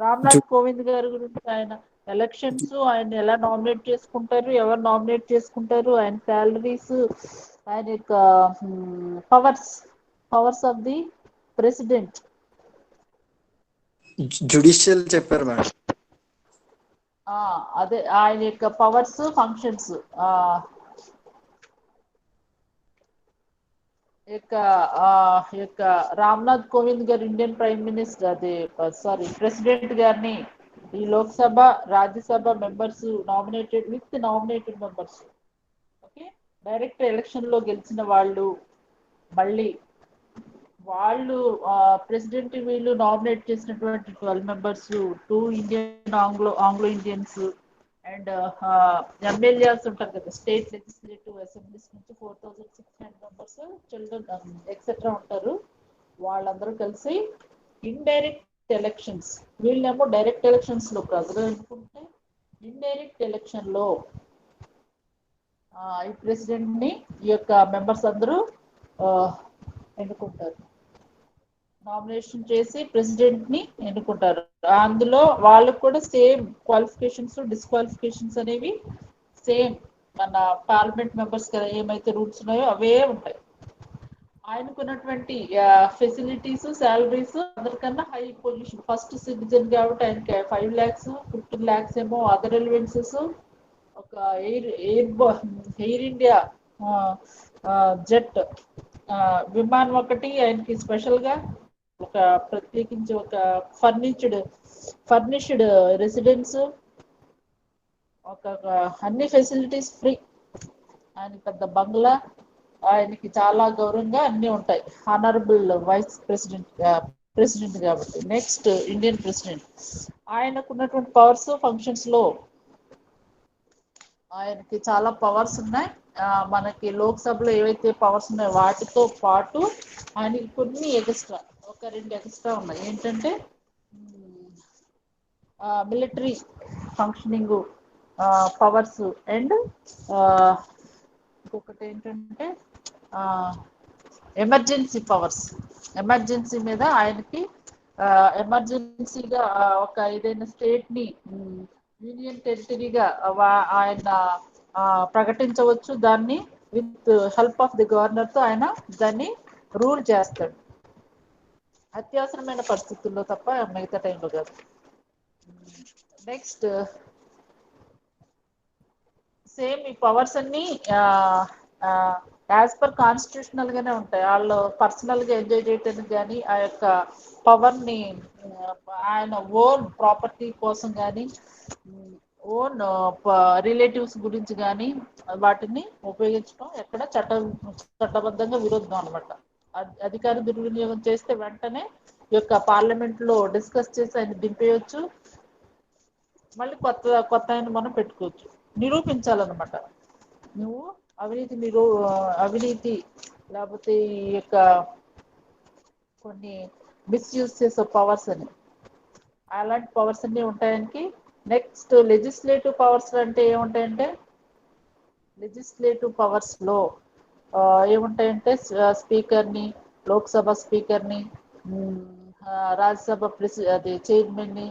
రామ్నాథ్ కోవింద్ గారి గురించి ఆయన ఎలక్షన్స్, ఆయన ఎలా నామినేట్ చేసుకుంటారు, ఎవరు నామినేట్ చేసుకుంటారు, ఆయన శాలరీస్, ఆయన యొక్క powers of the president. Judicial చెప్పారు మేడం. అదే ఆయన యొక్క పవర్స్, ఫంక్షన్స్ యొక్క రామ్నాథ్ కోవింద్ గారు ఇండియన్ ప్రైమ్ మినిస్టర్ ప్రెసిడెంట్ గారిని ఈ Lok Sabha, Rajya Sabha members nominated members, okay, direct election లో గెలిచిన వాళ్ళు, మళ్ళీ వాళ్ళు ప్రెసిడెంట్ వీళ్ళు నామినేట్ చేసినటువంటి 12 members, 2 Indian Anglo Indians and MLAs ఉంటారు కదా, స్టేట్ లెజిస్లేటివ్ అసెంబ్లీస్ నుంచి 4600 మెంబర్స్, చిల్డ్రన్ ఎక్సెట్రా ఉంటారు. వాళ్ళందరూ కలిసి ఇండైరెక్ట్ ఎలక్షన్స్, వీళ్ళేమో డైరెక్ట్ ఎలక్షన్స్ లో ప్రజలు ఎన్నుకుంటే, ఇండైరెక్ట్ ఎలక్షన్ లో ఈ ప్రెసిడెంట్ ని ఈ యొక్క మెంబర్స్ అందరూ ఎన్నుకుంటారు, నామినేషన్ చేసి ప్రెసిడెంట్ ని ఎన్నుకుంటారు. అందులో వాళ్ళకు కూడా సేమ్ క్వాలిఫికేషన్స్, డిస్క్వాలిఫికేషన్స్ అనేవి సేమ్ మన పార్లమెంట్ మెంబర్స్ కదా ఏమైతే రూల్స్ ఉన్నాయో అవే ఉంటాయి. ఆయనకున్నటువంటి ఫెసిలిటీస్, శాలరీస్ అందరికన్నా హై పొజిషన్, ఫస్ట్ సిటిజన్ కాబట్టి ఆయనకి 5 lakhs, 15 lakhs ఏమో అదర్ ఎలివెన్సెస్, ఒక ఎయిర్ ఇండియా జెట్ విమానం ఒకటి ఆయనకి స్పెషల్ గా, ఒక ప్రత్యేకించి ఒక ఫర్నిష్డ్ రెసిడెన్స్, ఒక అన్ని ఫెసిలిటీస్ ఫ్రీ, ఆయన పెద్ద బంగ్లా, ఆయనకి చాలా గౌరవంగా అన్ని ఉంటాయి. హానరబుల్ వైస్ ప్రెసిడెంట్ కాబట్టి. నెక్స్ట్ ఇండియన్ ప్రెసిడెంట్, ఆయనకు ఉన్నటువంటి పవర్స్, ఫంక్షన్స్ లో ఆయనకి చాలా పవర్స్ ఉన్నాయి. మనకి లోక్సభలో ఏవైతే పవర్స్ ఉన్నాయో వాటితో పాటు ఆయనకి కొన్ని ఎక్స్ట్రా, ఒక 2 ఎక్స్ట్రా ఉన్నాయి. ఏంటంటే మిలిటరీ ఫంక్షనింగ్ పవర్స్ అండ్ ఇంకొకటి ఏంటంటే ఎమర్జెన్సీ పవర్స్. ఎమర్జెన్సీ మీద ఆయనకి ఎమర్జెన్సీగా ఒక ఏదైనా స్టేట్ ని యూనియన్ టెరిటరీగా ఆయన ప్రకటించవచ్చు. దాన్ని with help of the governor తో ఆయన దాన్ని రూల్ చేస్తాడు, అత్యవసరమైన పరిస్థితుల్లో తప్ప మిగతా టైంలో కాదు. నెక్స్ట్ సేమ్ ఈ పవర్స్ అన్ని యాజ్ పర్ కాన్స్టిట్యూషనల్ గానే ఉంటాయి. వాళ్ళు పర్సనల్ గా ఎంజాయ్ చేయడానికి కానీ, ఆ యొక్క పవర్ ని ఆయన ఓన్ ప్రాపర్టీ కోసం కానీ, ఓన్ రిలేటివ్స్ గురించి కానీ వాటిని ఉపయోగించడం ఎక్కడ చట్టబద్ధంగా విరుద్ధం అనమాట. అధికార దుర్వినియోగం చేస్తే వెంటనే ఈ యొక్క పార్లమెంట్ లో డిస్కస్ చేసి ఆయన దింపేయచ్చు, మళ్ళీ కొత్త ఆయన మనం పెట్టుకోవచ్చు. నిరూపించాలన్నమాట, నువ్వు అవినీతి లేకపోతే ఈ యొక్క కొన్ని మిస్యూజ్ చేసే పవర్స్ అని, అలాంటి పవర్స్ అన్ని ఉంటాయనికి. నెక్స్ట్ లెజిస్లేటివ్ పవర్స్ అంటే ఏముంటాయంటే, లెజిస్లేటివ్ పవర్స్ లో ఏముంటాయంటే స్పీకర్ని, లోక్సభ స్పీకర్ని, రాజ్యసభ చైర్మన్ని,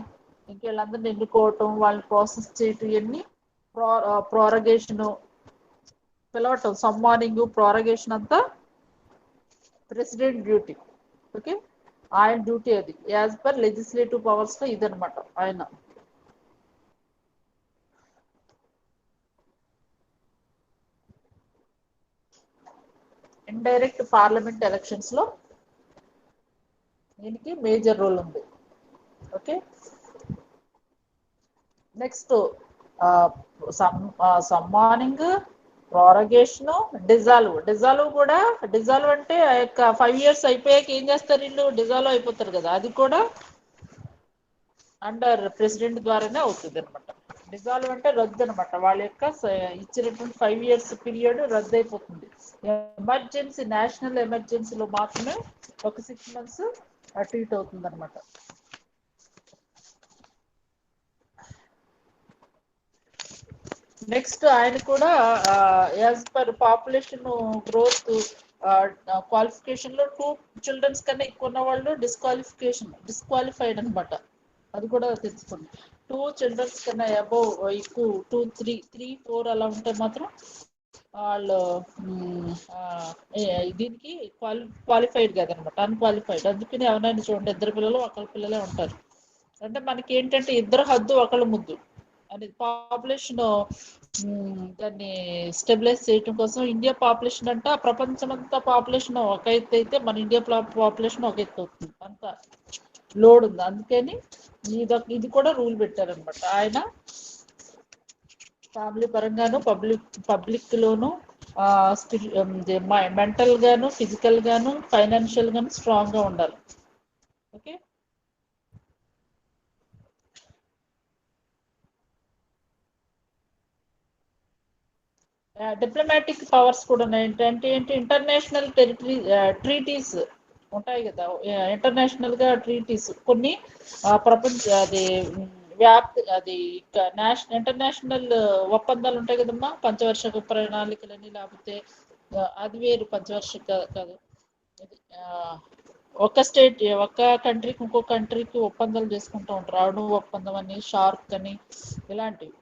ఇంకెళ్ళందరినీ ఎన్నుకోవటం, వాళ్ళని ప్రాసెస్ చేయటం, ఇవన్నీ ప్రోరగేషను పిలవటం, సమ్మానింగ్, ప్రోరగేషన్ అంతా ప్రెసిడెంట్ డ్యూటీ. ఓకే, ఆయన డ్యూటీ అది యాజ్ పర్ లెజిస్లేటివ్ పవర్స్ లో ఇదనమాట. ఆయన ఇండైరెక్ట్ పార్లమెంట్ ఎలక్షన్స్ లో దీనికి మేజర్ రోల్ ఉంది. ఓకే, నెక్స్ట్ సమ్మానింగ్, ప్రోరగేషన్, డిజాల్వ్ కూడా. డిజాల్వ్ అంటే ఆ యొక్క 5 years అయిపోయాక ఏం చేస్తారు వీళ్ళు, డిజాల్వ్ అయిపోతారు కదా, అది కూడా అండర్ ప్రెసిడెంట్ ద్వారానే అవుతుంది అనమాట. డిజాల్వ్ అంటే రద్దు అనమాట, వాళ్ళ యొక్క ఇచ్చినటువంటి 5 years పీరియడ్ రద్దు అయిపోతుంది. ఎమర్జెన్సీ, నేషనల్ ఎమర్జెన్సీలో మాత్రమే ఒక 6 months అటు ఇటు అవుతుంది అనమాట. నెక్స్ట్ ఆయన కూడా as per population growth qualification లో 2 children కన్నా ఎక్కువ ఉన్న వాళ్ళు డిస్క్వాలిఫైడ్ అనమాట. అది కూడా తెచ్చుకోండి. 2 చిల్డ్రన్స్ కన్నా అబోవ్ ఎక్కువ 2, 3, 4 అలా ఉంటే మాత్రం వాళ్ళు దీనికి క్వాలిఫైడ్ కదనమాట, అన్క్వాలిఫైడ్. అందుకని ఎవరైనా చూడండి, 2 పిల్లలు ఒకళ్ళ పిల్లలే ఉంటారు. అంటే మనకి ఏంటంటే ఇద్దరు హద్దు ఒకళ్ళ ముద్దు అనేది పాపులేషన్ దాన్ని స్టెబిలైజ్ చేయడం కోసం. ఇండియా పాపులేషన్ అంటే ప్రపంచం అంతా పాపులేషన్ ఒక ఎత్తు అయితే మన ఇండియా పాపులేషన్ ఒక ఎత్తు అవుతుంది, అంత లోడ్ ఉంది. అందుకని ఇది కూడా రూల్ పెట్టారనమాట. ఆయన ఫ్యామిలీ పరంగాను పబ్లిక్ లోను మెంటల్ గాను ఫిజికల్ గాను ఫైనాన్షియల్ గాను స్ట్రాంగ్ గా ఉండాలి. ఓకే, డిప్లొమాటిక్ పవర్స్ కూడా ఉన్నాయి. ఏంటంటే ఇంటర్నేషనల్ ట్రీటీస్ ఉంటాయి కదా, ఇంటర్నేషనల్ గా ట్రీటీస్ కొన్ని ప్రపంచ అది వ్యాప్తి అది ఇంటర్నేషనల్ ఒప్పందాలు ఉంటాయి కదమ్మా, పంచవర్షక ప్రణాళికలని, లేకపోతే అది వేరు, పంచవర్షక కాదు. ఒక స్టేట్ ఒక కంట్రీకి ఇంకో కంట్రీకి ఒప్పందాలు చేసుకుంటూ ఉంటారు. అణు ఒప్పందం అని, షార్క్ అని, ఇలాంటివి.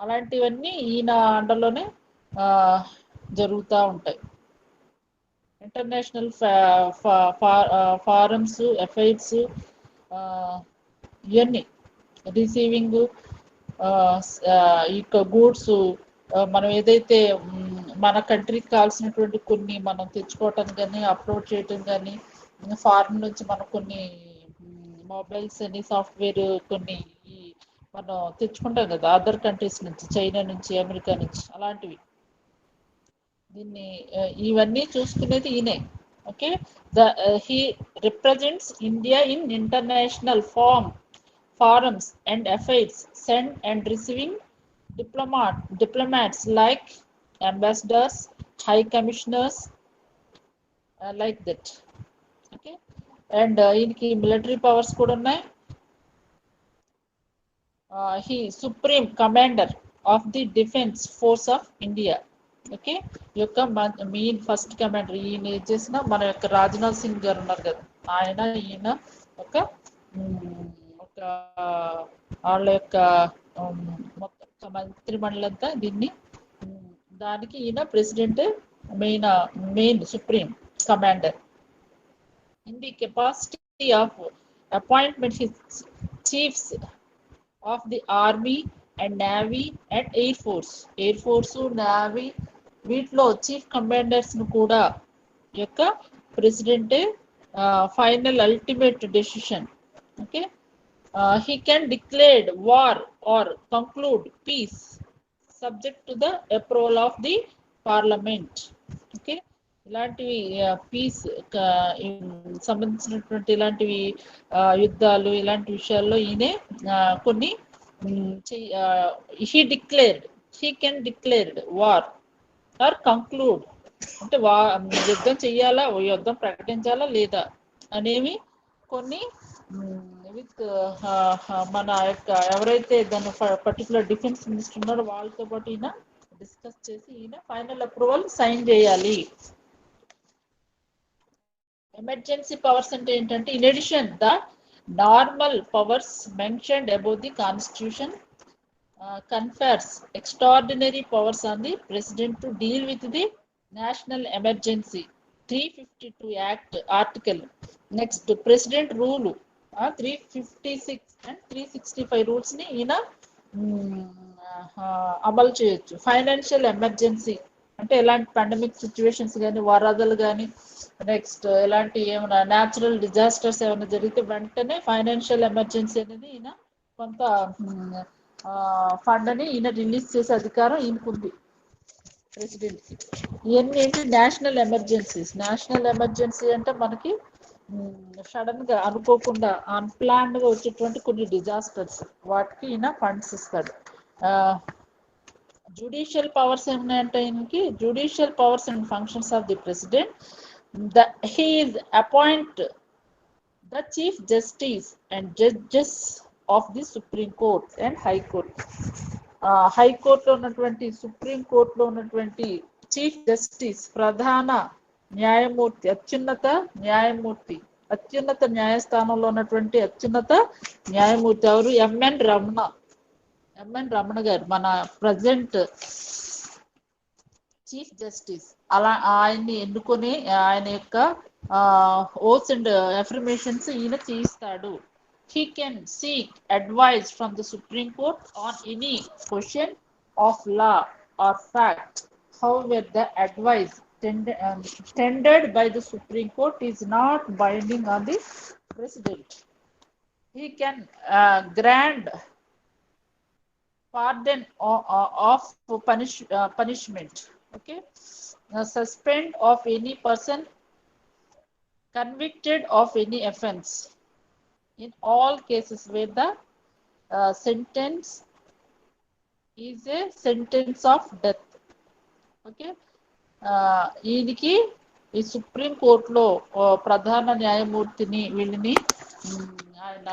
అలాంటివన్నీ ఈయన అండర్లోనే జరుగుతూ ఉంటాయి. ఇంటర్నేషనల్ ఫారమ్స్ ఎఫైర్స్ ఇవన్నీ రిసీవింగ్ ఈ గూడ్స్ మనం ఏదైతే మన కంట్రీకి కావాల్సినటువంటి కొన్ని మనం తెచ్చుకోవటం కానీ అప్లోడ్ చేయటం కానీ, ఫారెన్ నుంచి మనం కొన్ని మొబైల్స్ అని సాఫ్ట్వేర్ కొన్ని మనం తెచ్చుకుంటాం కదా అదర్ కంట్రీస్ నుంచి, చైనా నుంచి, అమెరికా నుంచి, అలాంటివి. దీన్ని ఇవన్నీ చూసుకునేది ఈయనే. Okay, he represents India in international forums and affairs, send and receiving diplomats like ambassadors, high commissioners, like that. Okay, and ఈయనకి మిలిటరీ పవర్స్ కూడా ఉన్నాయి. he supreme commander of the defense force of India. Okay, ఈ యొక్క main first commander ఈయన చేసిన మన యొక్క రాజ్నాథ్ సింగ్ గారు ఉన్నారు కదా, ఈయన ఒక వాళ్ళ యొక్క మొత్తం మంత్రి మండలంతా దానికి ఈయన president, main supreme commander. In the capacity of appointment his chiefs of the army and navy and air force navy వీటిలో చీఫ్ కమాండర్స్ ను కూడా యొక్క ప్రెసిడెంటే final ultimate decision. Okay, he can declare war or conclude peace subject to the approval of the parliament. Okay, ఇలాంటివి piece సంబంధించినటువంటి ఇలాంటివి యుద్ధాలు ఇలాంటి విషయాల్లో ఈయనే కొన్ని he can declared war or conclude అంటే యుద్ధం చెయ్యాలా, యుద్ధం ప్రకటించాలా లేదా అనేవి కొన్ని విత్ మన యొక్క ఎవరైతే దాని పర్టికులర్ డిఫెన్స్ మినిస్టర్ ఉన్నారో వాళ్ళతో పాటు ఈయన డిస్కస్ చేసి ఈయన ఫైనల్ అప్రూవల్ సైన్ చేయాలి. ఎమర్జెన్సీ పవర్స్ అంటే ఏంటంటే in addition the normal powers mentioned above the constitution confers extraordinary powers on the president to deal with the national emergency 352 act article. Next, president rule 356 and 365 rules ni ఈయన అమలు చేయొచ్చు. Financial emergency అంటే ఎలాంటి pandemic situations కానీ, వరదలు కానీ, next ఎలాంటి ఏమైనా న్యాచురల్ డిజాస్టర్స్ ఏమైనా జరిగితే వెంటనే ఫైనాన్షియల్ ఎమర్జెన్సీ అనేది ఈయన కొంత ఫండ్ అని ఈయన రిలీజ్ చేసే అధికారం ఈయనకుంది ప్రెసిడెంట్కి. ఇవన్నీ ఏంటి నేషనల్ ఎమర్జెన్సీ అంటే మనకి సడన్ గా అనుకోకుండా అన్ప్లాన్డ్ గా వచ్చేటువంటి కొన్ని డిజాస్టర్స్, వాటికి ఈయన ఫండ్స్ ఇస్తాడు. జుడిషియల్ పవర్స్ ఏమున్నాయంటే ఈయనకి judicial powers and functions of the president. he is appoint the chief justice and judges of the Supreme Court and High Court. High కోర్టులో ఉన్నటువంటి సుప్రీం కోర్టులో ఉన్నటువంటి చీఫ్ జస్టిస్ ప్రధాన న్యాయమూర్తి, అత్యున్నత న్యాయమూర్తి, అత్యున్నత న్యాయస్థానంలో ఉన్నటువంటి అత్యున్నత న్యాయమూర్తి ఎవరు? ఎంఎన్ రమణ గారు, మన ప్రజెంట్ చీఫ్ జస్టిస్. అలా ఆయన్ని ఎన్నుకొని ఆయన యొక్క ఓత్స్ అండ్ అఫర్మేషన్స్ ఈయన చేయిస్తాడు. He can seek advice from the Supreme Court on any question of law or fact. However, the advice tendered by the Supreme Court is not binding on the President. He can grant pardon of punishment. Okay, suspend of any person convicted of any offense in all cases where the sentence is a sentence of death. Okay, ఈయనకి ఈ supreme కోర్టులో ప్రధాన న్యాయమూర్తిని వీళ్ళని ఆయన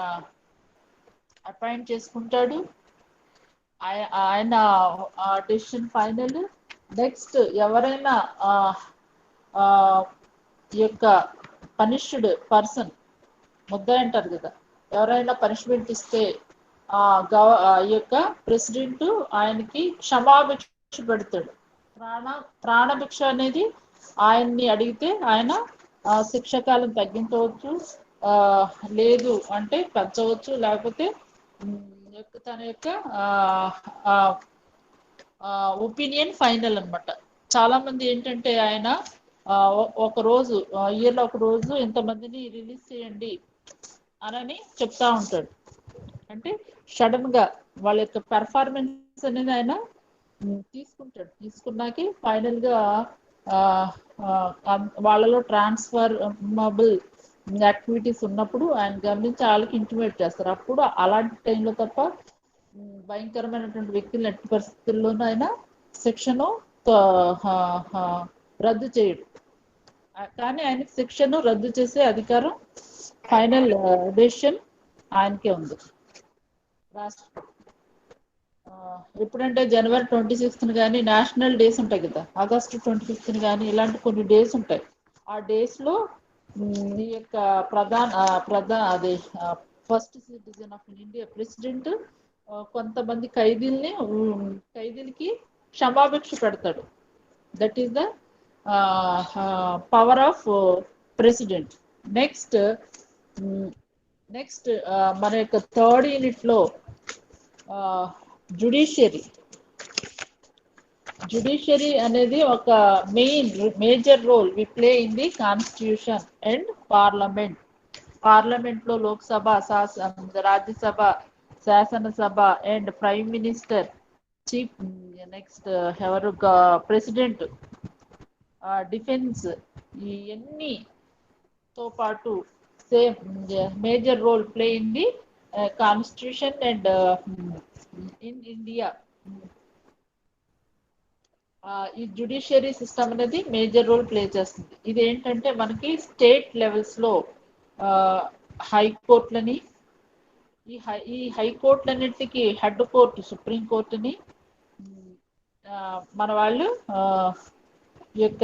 appoint చేసుకుంటాడు. ఆయన decision final. Next ఎవరైనా ఈ యొక్క పనిష్డ్ పర్సన్, ముద్దాయి అంటారు కదా, ఎవరైనా పనిష్మెంట్ ఇస్తే ఈ యొక్క ప్రెసిడెంట్ ఆయనకి క్షమాభిక్ష పెడతాడు. ప్రాణభిక్ష అనేది ఆయన్ని అడిగితే ఆయన శిక్షాకాలం తగ్గించవచ్చు, లేదు అంటే పెంచవచ్చు, లేకపోతే తన యొక్క ఒపీనియన్ ఫైనల్ అన్నమాట. చాలా మంది ఏంటంటే ఆయన ఒక రోజు ఇయర్లో ఒక రోజు ఇంతమందిని రిలీజ్ చేయండి అని చెప్తా ఉంటాడు. అంటే సడన్ గా వాళ్ళ యొక్క పెర్ఫార్మెన్స్ అనేది ఆయన తీసుకుంటాడు. తీసుకున్నాకే ఫైనల్ గా వాళ్ళలో ట్రాన్స్ఫర్మబుల్ యాక్టివిటీస్ ఉన్నప్పుడు ఆయన గమనించి వాళ్ళకి ఇంటిమేట్ చేస్తారు. అప్పుడు అలాంటి టైంలో తప్ప భయంకరమైనటువంటి వ్యక్తులు ఎట్టి పరిస్థితుల్లోనూ ఆయన శిక్షను రద్దు చేయడు. కానీ ఆయనకి శిక్షను రద్దు చేసే అధికారం, ఫైనల్ డెసిషన్ ఆయనకే ఉంది. రాష్ట్రపతి ఎప్పుడంటే జనవరి 26th కానీ నేషనల్ డేస్ ఉంటాయి కదా, ఆగస్టు 25th కానీ ఇలాంటి కొన్ని డేస్ ఉంటాయి. ఆ డేస్ లో ఈ యొక్క అదే first citizen of India president కొంతమంది ఖైదీలకి క్షమాభిక్ష పెడతాడు. That is the power of president. Next మన యొక్క థర్డ్ యూనిట్ లో జుడిషియరీ అనేది ఒక major role we play in the constitution and parliament. Parliament లో లోక్సభ, రాజ్యసభ, శాసనసభ and prime minister, chief, next ఎవరు ప్రెసిడెంట్, డిఫెన్స్, ఇవన్నీతో పాటు same major role play in the constitution and in India. ఈ జ్యుడిషియరీ సిస్టమ్ అనేది మేజర్ రోల్ ప్లే చేస్తుంది. ఇది ఏంటంటే మనకి స్టేట్ లెవెల్స్ లో హైకోర్టులని, ఈ హైకోర్టులన్నిటికీ హెడ్ కోర్టు సుప్రీం కోర్టుని మన వాళ్ళు ఈ యొక్క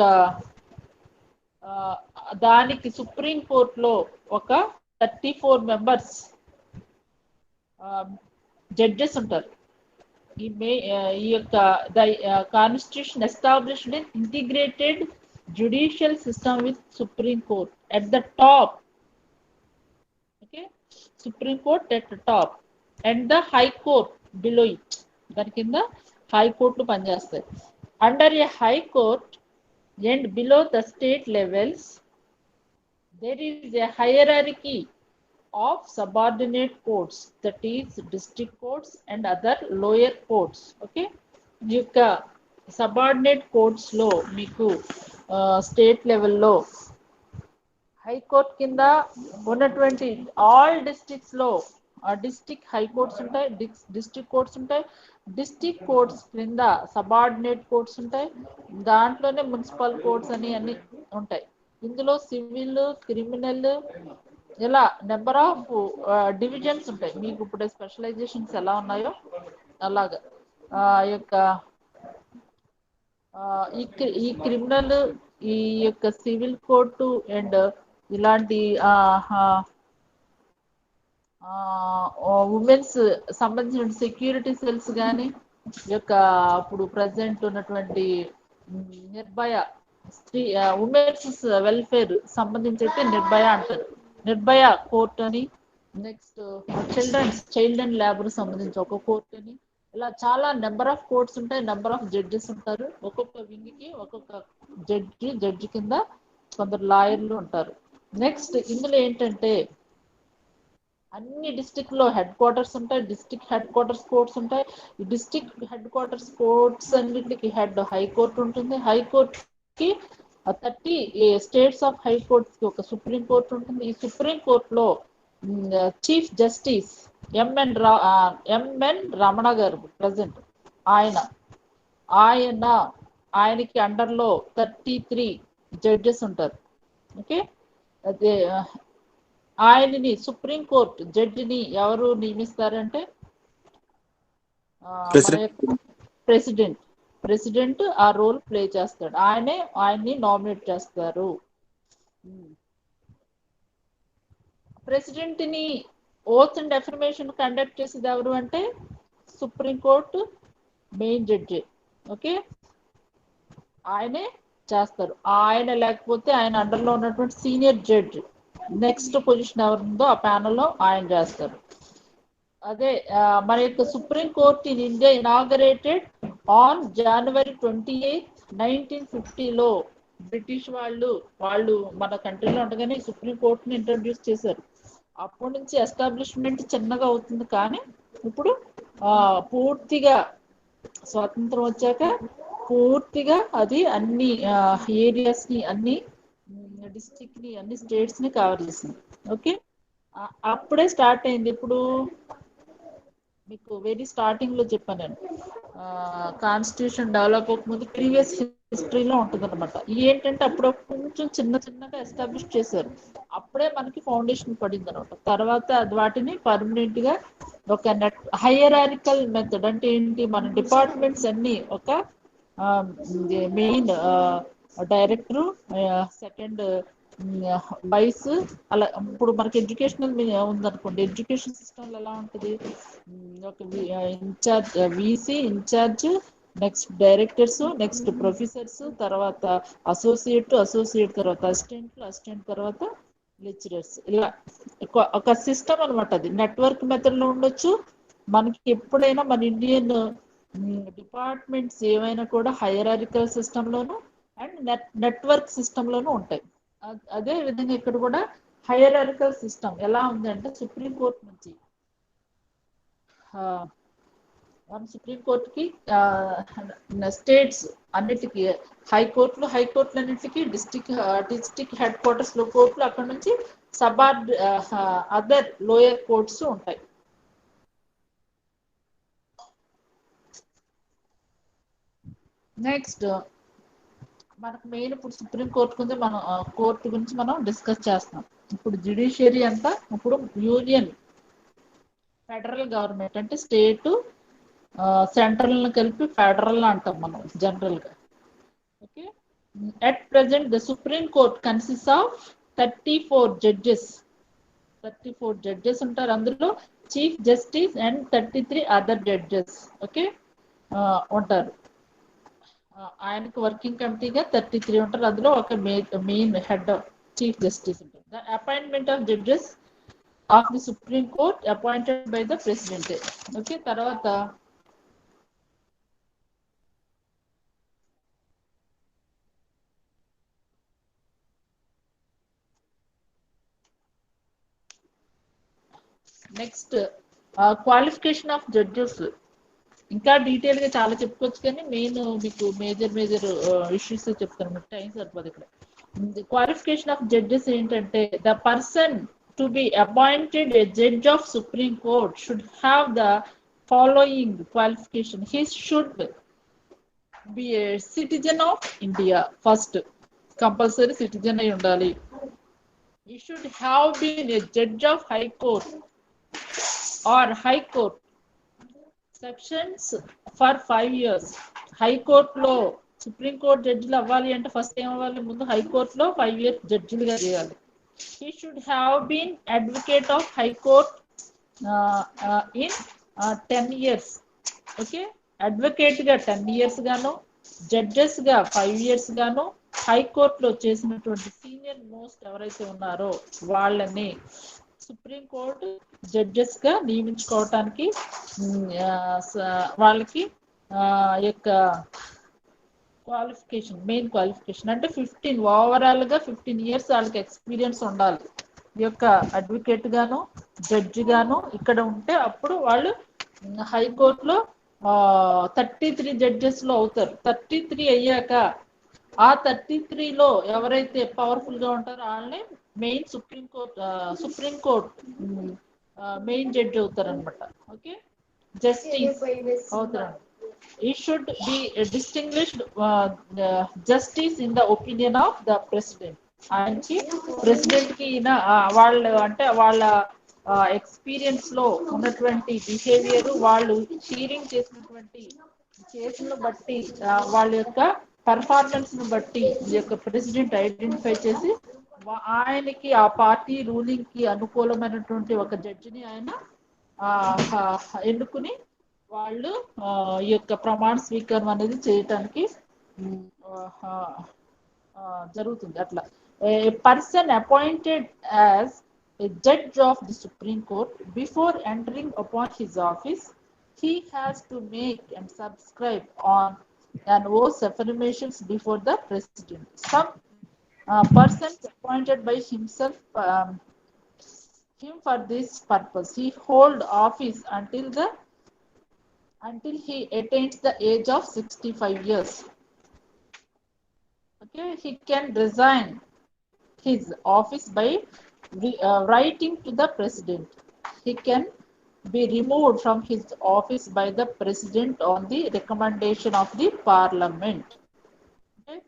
దానికి సుప్రీం కోర్టులో ఒక 34 members జడ్జెస్ ఉంటారు. ఈ యొక్క constitution established in integrated judicial system with supreme court at the top. Okay, supreme court at the top and the high court below it. దాని కింద హై కోర్టులు పనిచేస్తాయి. Under A high court and below the state levels there is a hierarchy of subordinate courts, that is district courts and other lower courts. Okay, ఈ యొక్క subordinate courts లో మీకు state లెవెల్లో high court కింద ఉన్నటువంటి ఆల్ డిస్ట్రిక్ట్స్ లో district high courts ఉంటాయి, district courts ఉంటాయి. డిస్ట్రిక్ట్ కోర్ట్స్ క్రింద సబార్డినేట్ కోర్ట్స్ ఉంటాయి. దాంట్లోనే మున్సిపల్ కోర్ట్స్ అని అన్ని ఉంటాయి. ఇందులో సివిల్, క్రిమినల్, ఇలా నెంబర్ ఆఫ్ డివిజన్స్ ఉంటాయి. మీకు ఇప్పుడు స్పెషలైజేషన్స్ ఎలా ఉన్నాయో అలాగా ఈ క్రిమినల్, ఈ యొక్క సివిల్ కోర్టు అండ్ ఇలాంటి ఉమెన్స్ సంబంధించిన సెక్యూరిటీ సెల్స్ కానీ యొక్క అప్పుడు ప్రజెంట్ ఉన్నటువంటి నిర్భయ స్త్రీ ఉమెన్స్ వెల్ఫేర్ సంబంధించి నిర్భయ అంటారు. నిర్భయ కోర్ట్ అని, నెక్స్ట్ చైల్డ్ అండ్ లేబర్ సంబంధించి ఒక కోర్ట్ అని, ఇలా చాలా నెంబర్ ఆఫ్ కోర్ట్స్ ఉంటాయి, నెంబర్ ఆఫ్ జడ్జెస్ ఉంటారు. ఒక్కొక్క వింగ్కి ఒక్కొక్క జడ్జి కింద కొందరు లాయర్లు ఉంటారు. నెక్స్ట్ ఇందులో ఏంటంటే అన్ని డిస్టిక్ లో హెడ్ క్వార్టర్స్ ఉంటాయి, డిస్టిక్ హెడ్ క్వార్టర్స్ కోర్ట్స్ ఉంటాయి. ఈ డిస్టిక్ హెడ్ క్వార్టర్స్ కోర్ట్స్ అన్నింటికి హెడ్ హైకోర్టు ఉంటుంది. హైకోర్టు కి 30 స్టేట్స్ ఆఫ్ హైకోర్ట్స్ కి ఒక సుప్రీం కోర్టు ఉంటుంది. ఈ సుప్రీం కోర్టులో చీఫ్ జస్టిస్ ఎంఎన్ రమణ గారు ప్రజెంట్ ఆయనకి అండర్లో 33 జడ్జెస్ ఉంటారు. ఓకే, అదే ఆయనని సుప్రీం కోర్టు జడ్జిని ఎవరు నియమిస్తారంటే ప్రెసిడెంట్ ఆ రోల్ ప్లే చేస్తాడు. ఆయన్ని నామినేట్ చేస్తారు. ప్రెసిడెంట్ ని ఓత్ అండ్ అఫర్మేషన్ కండక్ట్ చేసేది ఎవరు అంటే supreme court main judge. Okay, ఆయనే చేస్తారు. ఆయన లేకపోతే ఆయన అండర్లో ఉన్నటువంటి సీనియర్ జడ్జి నెక్స్ట్ పొజిషన్ ఎవరుందో ఆ ప్యానల్లో ఆయన చేస్తారు. అదే మన యొక్క supreme court in India inaugurated on January 28, 1950లో బ్రిటిష్ వాళ్ళు మన కంట్రీలో ఉండగానే సుప్రీం కోర్టుని ఇంట్రడ్యూస్ చేశారు. అప్పటి నుంచి ఎస్టాబ్లిష్మెంట్ చిన్నగా అవుతుంది, కానీ ఇప్పుడు పూర్తిగా స్వాతంత్రం వచ్చాక పూర్తిగా అది అన్ని ఏరియాస్ ని, అన్ని డిస్ట్రిక్ట్ ని, అన్ని స్టేట్స్ ని కవర్ చేసింది. ఓకే, అప్పుడే స్టార్ట్ అయింది. ఇప్పుడు మీకు వెరీ స్టార్టింగ్ లో చెప్పాను నేను, కాన్స్టిట్యూషన్ డెవలప్ అవ్వకముందు ప్రీవియస్ హిస్టరీలో ఉంటుంది అనమాట. ఏంటంటే అప్పుడు కొంచెం చిన్నగా ఎస్టాబ్లిష్ చేశారు. అప్పుడే మనకి ఫౌండేషన్ పడింది అనమాట. తర్వాత వాటిని పర్మనెంట్ గా ఒక హైయరారికల్ మెథడ్ అంటే ఏంటి, మన డిపార్ట్మెంట్స్ అన్ని ఒక మెయిన్ డైరెక్టరు, సెకండ్ వైస్, అలా. ఇప్పుడు మనకి ఎడ్యుకేషనల్ ఉందనుకోండి, ఎడ్యుకేషన్ సిస్టమ్ ఎలా ఉంటుంది, ఒక incharge VC incharge, next directors, next professors, తర్వాత అసోసియేట్ తర్వాత అసిస్టెంట్ తర్వాత లెక్చరర్స్, ఇలా ఒక సిస్టమ్ అనమాట. అది నెట్వర్క్ మెథడ్ లో ఉండొచ్చు. మనకి ఎప్పుడైనా మన ఇండియన్ డిపార్ట్మెంట్స్ ఏమైనా కూడా హైరారికల్ సిస్టమ్ లోను అండ్ నెట్వర్క్ సిస్టమ్ లోను ఉంటాయి. అదే విధంగా ఇక్కడ కూడా హైరారికల్ సిస్టమ్ ఎలా ఉంది అంటే, సుప్రీం కోర్టు నుంచి సుప్రీం కోర్టుకి స్టేట్స్ అన్నిటికీ హైకోర్టులు అన్నిటికీ డిస్టిక్ హెడ్ క్వార్టర్స్ లో కోర్టులు, అక్కడ నుంచి అదర్ లోయర్ కోర్ట్స్ ఉంటాయి. నెక్స్ట్ మనకు మెయిన్ ఇప్పుడు సుప్రీం కోర్టు గురించి కోర్టు గురించి మనం డిస్కస్ చేస్తాం. ఇప్పుడు జ్యుడిషియరీ అంతా ఇప్పుడు యూనియన్ ఫెడరల్ గవర్నమెంట్ అంటే స్టేట్ సెంట్రల్ కలిపి ఫెడరల్ అంటాం మనం జనరల్ గా. Okay, at present the supreme court consist of 34 judges ఉంటారు. అందులో chief justice and 33 other judges okay ఉంటారు. ఆయనకు వర్కింగ్ కమిటీగా 33 ఉంటారు. అందులో ఒక మెయిన్ హెడ్ చీఫ్ జస్టిస్ ఉంటారు. The appointment of judges of the supreme court appointed by the president. Okay, తర్వాత నెక్స్ట్ క్వాలిఫికేషన్ ఆఫ్ జడ్జెస్. ఇంకా డీటెయిల్ గా చాలా చెప్పుకోవచ్చు, కానీ మెయిన్ మీకు మేజర్ ఇష్యూస్ చెప్తాను, మీకు టైం సరిపోదు ఇక్కడ. క్వాలిఫికేషన్ ఆఫ్ జడ్జెస్ ఏంటంటే, the person to be appointed A judge of supreme court should have the following qualification. He should be A citizen of India. First compulsory citizen అయి ఉండాలి. He should have been a judge of high court or high court sections for 5 years. High కోర్టులో supreme court జడ్జిలు అవ్వాలి అంటే first ఏం అవ్వాలి, ముందు హైకోర్టులో 5 years జడ్జిలుగా చేయాలి. he should have been advocate of high court in 10 years. Okay, advocate గా 10 years గాను, జడ్జెస్ గా 5 years గాను, హైకోర్టులో చేసినటువంటి సీనియర్ మోస్ట్ ఎవరైతే ఉన్నారో వాళ్ళని సుప్రీం కోర్టు జడ్జెస్ గా నియమించుకోవటానికి వాళ్ళకి యొక్క క్వాలిఫికేషన్, మెయిన్ క్వాలిఫికేషన్ అంటే 15 ఓవరాల్ గా 15 years వాళ్ళకి ఎక్స్పీరియన్స్ ఉండాలి. ఈ యొక్క అడ్వకేట్ గాను జడ్జి గాను ఇక్కడ ఉంటే అప్పుడు వాళ్ళు హైకోర్టులో 33 జడ్జెస్ లో అవుతారు. 33 అయ్యాక ఆ 33లో ఎవరైతే పవర్ఫుల్ గా ఉంటారో వాళ్ళని main supreme court main judge అవుతారు అనమాట. ఓకే, జస్టిస్ అవుతారు. He should be a distinguished justice in the opinion of the president. ఆయనకి ప్రెసిడెంట్ కి వాళ్ళు అంటే వాళ్ళ ఎక్స్పీరియన్స్ లో ఉన్నటువంటి బిహేవియర్, వాళ్ళు హీరింగ్ చేసినటువంటి కేసులను బట్టి వాళ్ళ యొక్క పర్ఫార్మెన్స్ ను బట్టి ఈ యొక్క ప్రెసిడెంట్ ఐడెంటిఫై చేసి ఆయనకి ఆ పార్టీ రూలింగ్ కి అనుకూలమైనటువంటి ఒక జడ్జిని ఆయన ఎన్నుకుని వాళ్ళు ఈ యొక్క ప్రమాణ స్వీకారం అనేది చేయటానికి జరుగుతుంది. అట్లా a person appointed as a judge of the Supreme Court before entering upon his office, he has to make and subscribe on an oath affirmations before the president. Some persons appointed by himself him for this purpose, he hold office until he attains the age of 65 years. Okay, he can resign his office by writing to the president. He can be removed from his office by the president on the recommendation of the parliament. Okay?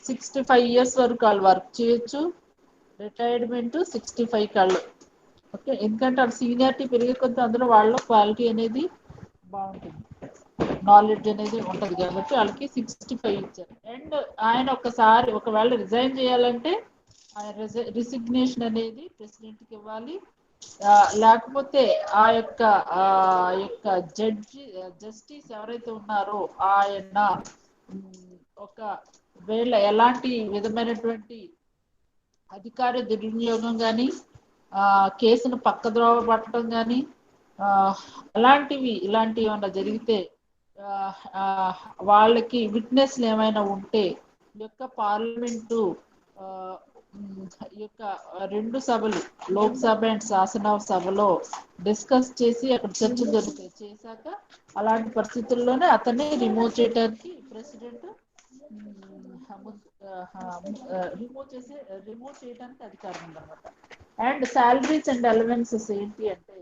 65 years వరకు వాళ్ళు work చేయొచ్చు. Retirement 65 కళ్ళు. Okay, ఎందుకంటే వాళ్ళు seniority పెరిగే కొద్ది అందులో వాళ్ళ క్వాలిటీ అనేది బాగుంటుంది, నాలెడ్జ్ అనేది ఉంటది కాబట్టి వాళ్ళకి 65 ఇచ్చారు. అండ్ ఆయన ఒకసారి ఒకవేళ రిజైన్ చేయాలంటే ఆయన రిసిగ్నేషన్ అనేది ప్రెసిడెంట్ కి ఇవ్వాలి. లేకపోతే ఆ యొక్క జస్టిస్ ఎవరైతే ఉన్నారో ఆయన ఒక వేళ ఎలాంటి విధమైనటువంటి అధికార దుర్వినియోగం కానీ కేసును పక్కద్రోవ పట్టడం కానీ ఇలాంటివి ఏమైనా జరిగితే వాళ్ళకి విట్నెస్లు ఏమైనా ఉంటే ఈ యొక్క పార్లమెంటు ఈ యొక్క 2 సభలు, లోక్సభ అండ్ శాసన సభలో డిస్కస్ చేసి అక్కడ చర్చ జరుగుతాయి. చేశాక అలాంటి పరిస్థితుల్లోనే అతన్ని రిమూవ్ చేయడానికి ప్రెసిడెంట్ రిమూవ్ చేయడానికి అధికారం ఉందన్నమాట. అండ్ శాలరీస్ అండ్ అలవెన్సెస్ ఏంటి అంటే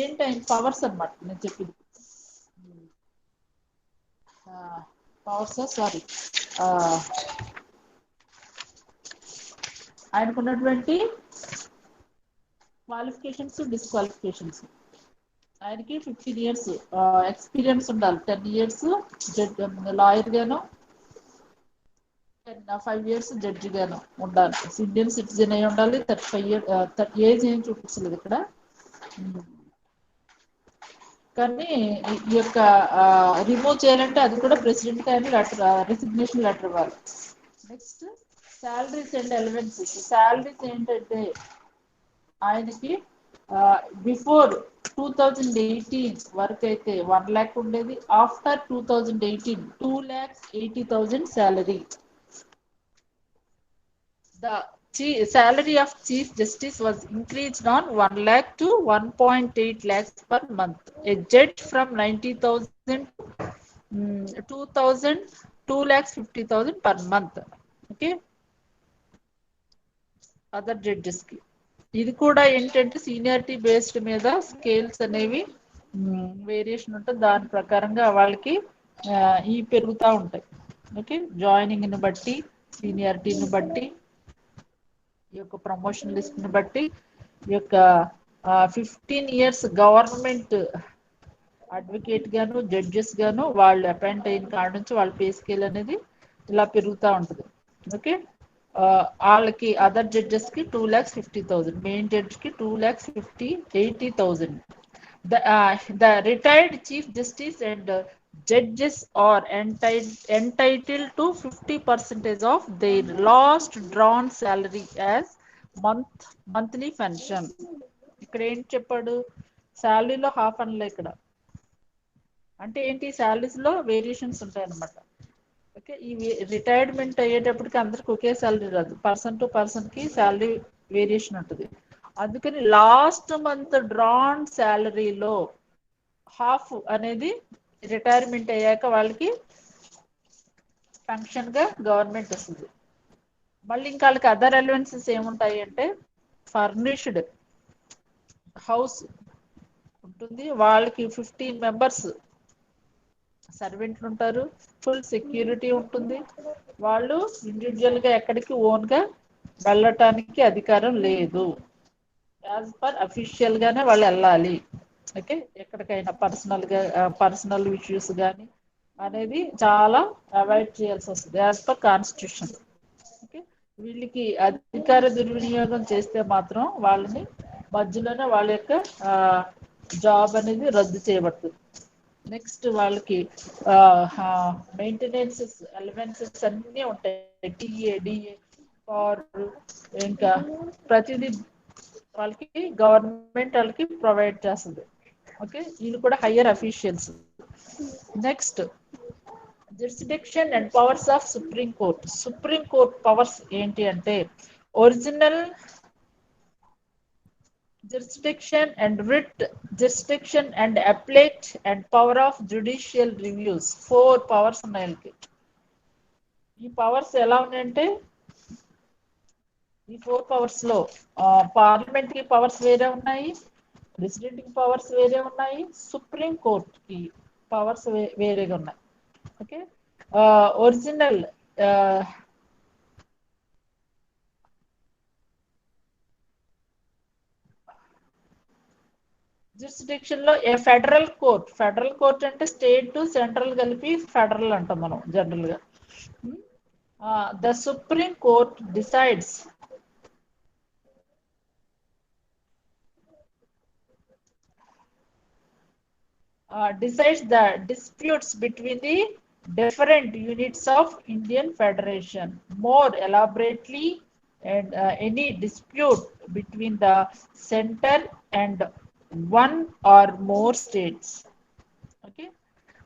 ఏంటి ఆయన పవర్స్ అన్నమాట. నేను చెప్పింది పవర్స్, సారీ, ఆయనకున్నటువంటి క్వాలిఫికేషన్స్, డిస్క్వాలిఫికేషన్స్. ఆయనకి 15 years ఎక్స్పీరియన్స్ ఉండాలి. 10 years లాయర్ గాను, 5 years జడ్జి గాను ఉండాలి. ఇండియన్ సిటిజన్ అయి ఉండాలి. 35 years ఏజ్ ఏం చూపించలేదు ఇక్కడ. కానీ ఈ యొక్క రిమూవ్ చేయాలంటే అది కూడా ప్రెసిడెంట్ కానీ రిసిగ్నేషన్ లెటర్ ఇవ్వాలి. Next salaries and allowances. Salaries ఏంటంటే ఆయనకి బిఫోర్ 2018 వరకు అయితే 1 lakh ఉండేది. After 2018 2,80,000 salary. The salary of Chief Justice was increased on 1 lakh to 1.8 lakhs per month. A judge from 90,000 2,000 2,50,000 per month. Okay, other judges కి ఇది కూడా ఏంటంటే సీనియారిటీ బేస్డ్ మీద స్కేల్స్ అనేవి వేరియేషన్ ఉంటుంది. దాని ప్రకారంగా వాళ్ళకి ఈ పెరుగుతూ ఉంటాయి. ఓకే, జాయినింగ్ ని బట్టి, సీనియారిటీని బట్టి, ఈ యొక్క ప్రమోషన్ లిస్ట్ ని బట్టి, ఈ యొక్క 15 years గవర్నమెంట్ అడ్వకేట్ గాను జడ్జెస్ గాను వాళ్ళు అపాయింట్ అయిన కాడ నుంచి వాళ్ళ పే స్కేల్ అనేది ఇలా పెరుగుతూ ఉంటుంది. ఓకే, వాళ్ళకి అదర్ జడ్జెస్ కి 2,50,000, మెయిన్ జడ్జ్ కి 2,80,000. The retired chief justice and judges are entitled to 50% of their last drawn salary as monthly pension. ఇక్కడ ఏంటి చెప్పాడు, శాలరీలో హాఫ్ అనలే ఇక్కడ. అంటే ఏంటి, శాలరీస్ లో వేరియేషన్స్ ఉంటాయి అనమాట. ఓకే, ఈ రిటైర్మెంట్ అయ్యేటప్పటికి అందరికి ఒకే శాలరీ రాదు, పర్సన్ టు పర్సన్ కి శాలరీ వేరియేషన్ ఉంటుంది. అందుకని లాస్ట్ మంత్ డ్రాన్ శాలరీలో హాఫ్ అనేది రిటైర్మెంట్ అయ్యాక వాళ్ళకి పెన్షన్ గా గవర్నమెంట్ వస్తుంది. మళ్ళీ ఇంకా వాళ్ళకి అదర్ అలవెన్సెస్ ఏముంటాయి అంటే, ఫర్నిష్డ్ హౌస్ ఉంటుంది, వాళ్ళకి 15 మెంబర్స్ సర్వెంట్లు ఉంటారు, ఫుల్ సెక్యూరిటీ ఉంటుంది, వాళ్ళు ఇండివిజువల్ గా ఎక్కడికి ఓన్ గా వెళ్ళటానికి అధికారం లేదు, యాజ్ పర్ అఫీషియల్ గానే వాళ్ళు వెళ్ళాలి. ఓకే, ఎక్కడికైనా పర్సనల్ ఇష్యూస్ కానీ అనేది చాలా అవాయిడ్ చేయాల్సి వస్తుంది యాజ్ పర్ కాన్స్టిట్యూషన్. ఓకే, వీళ్ళకి అధికార దుర్వినియోగం చేస్తే మాత్రం వాళ్ళని మధ్యలోనే వాళ్ళ యొక్క జాబ్ అనేది రద్దు చేయబడుతుంది. నెక్స్ట్ వాళ్ళకి మెయింటెనెన్సెస్ అలవెన్సెస్ అన్నీ ఉంటాయి, టీఏ డిఏ ఆర్ ఇంకా ప్రతిదీ వాళ్ళకి గవర్నమెంట్ వాళ్ళకి ప్రొవైడ్ చేస్తుంది. ఓకే, వీళ్ళు కూడా higher officials. Next jurisdiction and powers of supreme court. Supreme court powers ఏంటి అంటే, original jurisdiction and writ jurisdiction and appellate and power of judicial reviews. 4 powers ఉన్నాయి వీళ్ళకి. ఈ పవర్స్ ఎలా ఉన్నాయంటే, ఈ 4 పవర్స్ లో పార్లమెంట్ కి పవర్స్ వేరే ఉన్నాయి, ప్రెసిడెంట్ కి పవర్స్ వేరే ఉన్నాయి, సుప్రీం కోర్ట్ కి పవర్స్ వేరేగా ఉన్నాయి. ఓకే, ఒరిజినల్ jurisdiction లో ఫెడరల్ కోర్ట్ అంటే స్టేట్ టు సెంట్రల్ కలిపి ఫెడరల్ అంటాం మనం జనరల్ గా. The supreme court decides the disputes between the different units of Indian Federation. More elaborately, and any dispute between the center and one or more states. Okay,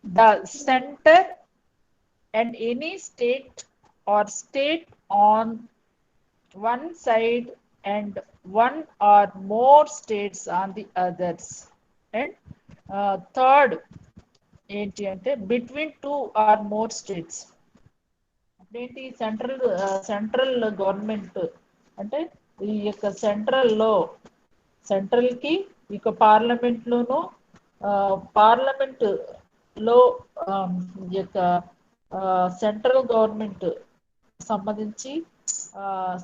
the center and any state or state on one side and one or more states on the others. And third ఏంటి అంటే, between 2 or more states. ఏంటి, central government అంటే ఈ యొక్క central కి ఈ parliament లోను, parliament లో ఈ యొక్క సెంట్రల్ గవర్నమెంట్ సంబంధించి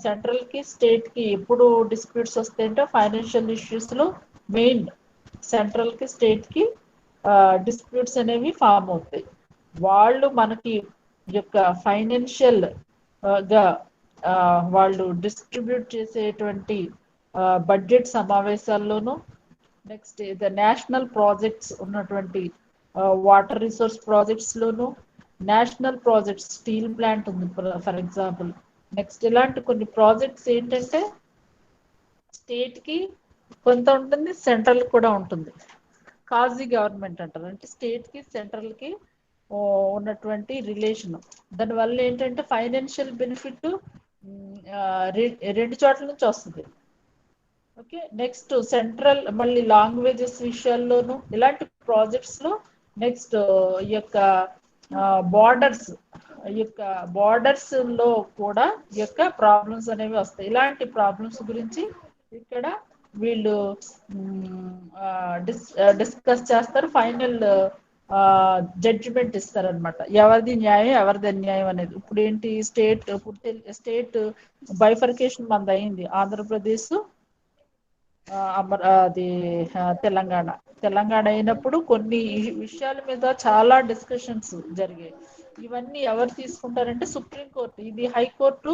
సెంట్రల్ కి స్టేట్ కి ఎప్పుడు డిస్ప్యూట్స్ వస్తాయంటే, ఫైనాన్షియల్ ఇష్యూస్ లో మెయిన్ సెంట్రల్ కి స్టేట్ కి డిస్ప్యూట్స్ అనేవి ఫామ్ అవుతాయి. వాళ్ళు మనకి యొక్క ఫైనాన్షియల్ గా వాళ్ళు డిస్ట్రిబ్యూట్ చేసేటువంటి బడ్జెట్ సమావేశాల్లోనూ, నెక్స్ట్ ద నేషనల్ ప్రాజెక్ట్స్ ఉన్నటువంటి వాటర్ రిసోర్స్ ప్రాజెక్ట్స్ లోను, నేషనల్ ప్రాజెక్ట్స్ స్టీల్ ప్లాంట్ ఉంది ఫర్ ఎగ్జాంపుల్. నెక్స్ట్ ఇలాంటి కొన్ని ప్రాజెక్ట్స్ ఏంటంటే స్టేట్ కి కొంత ఉంటుంది, సెంట్రల్ కూడా ఉంటుంది. కాజీ గవర్నమెంట్ అంటారు, అంటే స్టేట్ కి సెంట్రల్ కి ఉన్నటువంటి రిలేషన్. దానివల్ల ఏంటంటే ఫైనాన్షియల్ బెనిఫిట్ రెండు చోట్ల నుంచి వస్తుంది. ఓకే, నెక్స్ట్ సెంట్రల్ మళ్ళీ లాంగ్వేజెస్ విషయాల్లోనూ ఇలాంటి ప్రాజెక్ట్స్ లో, నెక్స్ట్ ఈ యొక్క బార్డర్స్ లో కూడా ఈ యొక్క ప్రాబ్లమ్స్ అనేవి వస్తాయి. ఇలాంటి ప్రాబ్లమ్స్ గురించి ఇక్కడ వీళ్ళు డిస్కస్ చేస్తారు, ఫైనల్ జడ్జిమెంట్ ఇస్తారనమాట. ఎవరిది న్యాయం ఎవరిది అన్యాయం అనేది. ఇప్పుడు ఏంటి, స్టేట్ బైఫర్కేషన్ మనది అయింది, ఆంధ్రప్రదేశ్ అది తెలంగాణ అయినప్పుడు కొన్ని విషయాల మీద చాలా డిస్కషన్స్ జరిగాయి. ఇవన్నీ ఎవరు తీసుకుంటారంటే సుప్రీం కోర్టు. ఇది హైకోర్టు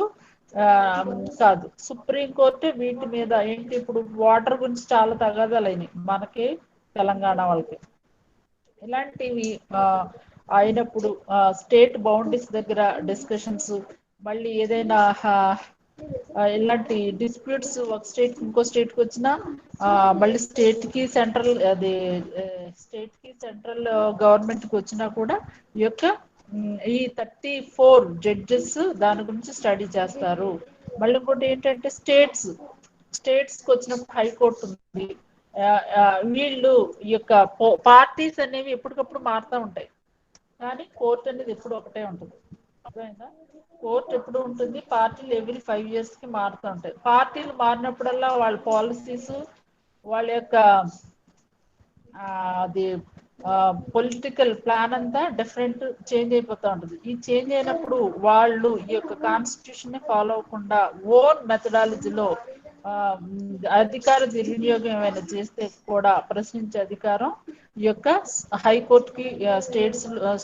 కాదు, సుప్రీంకోర్టు వీటి మీద ఏంటి, ఇప్పుడు వాటర్ గురించి చాలా తగాదాలైనాయి మనకి తెలంగాణ వాళ్ళకి. ఇలాంటివి అయినప్పుడు స్టేట్ బౌండరీస్ దగ్గర డిస్కషన్స్, మళ్ళీ ఏదైనా ఇలాంటి డిస్ప్యూట్స్ ఒక స్టేట్ ఇంకో స్టేట్ కి వచ్చినా మళ్ళీ స్టేట్ కి సెంట్రల్ గవర్నమెంట్ కి వచ్చినా కూడా ఈ యొక్క ఈ 34 జడ్జెస్ దాని గురించి స్టడీ చేస్తారు. మళ్ళీ ఇంకోటి ఏంటంటే స్టేట్స్ కి వచ్చినప్పుడు హైకోర్టు ఉంది. వీళ్ళు ఈ యొక్క పార్టీస్ అనేవి ఎప్పటికప్పుడు మారుతూ ఉంటాయి, కానీ కోర్టు అనేది ఎప్పుడు ఒకటే ఉంటుంది. అర్థమైందా? కోర్టు ఎప్పుడు ఉంటుంది, పార్టీలు ఎవ్రీ 5 years కి మారుతూ ఉంటాయి. పార్టీలు మారినప్పుడల్లా వాళ్ళ పాలసీస్, వాళ్ళ యొక్క అది పొలిటికల్ ప్లాన్ అంతా డిఫరెంట్ చేంజ్ అయిపోతూ ఉంటుంది. ఈ చేంజ్ అయినప్పుడు వాళ్ళు ఈ యొక్క కాన్స్టిట్యూషన్ ని ఫాలో అవ్వకుండా ఓన్ మెథడాలజీలో అధికార దుర్వినియోగం ఏమైనా చేస్తే కూడా ప్రశ్నించే అధికారం ఈ యొక్క హైకోర్టుకి,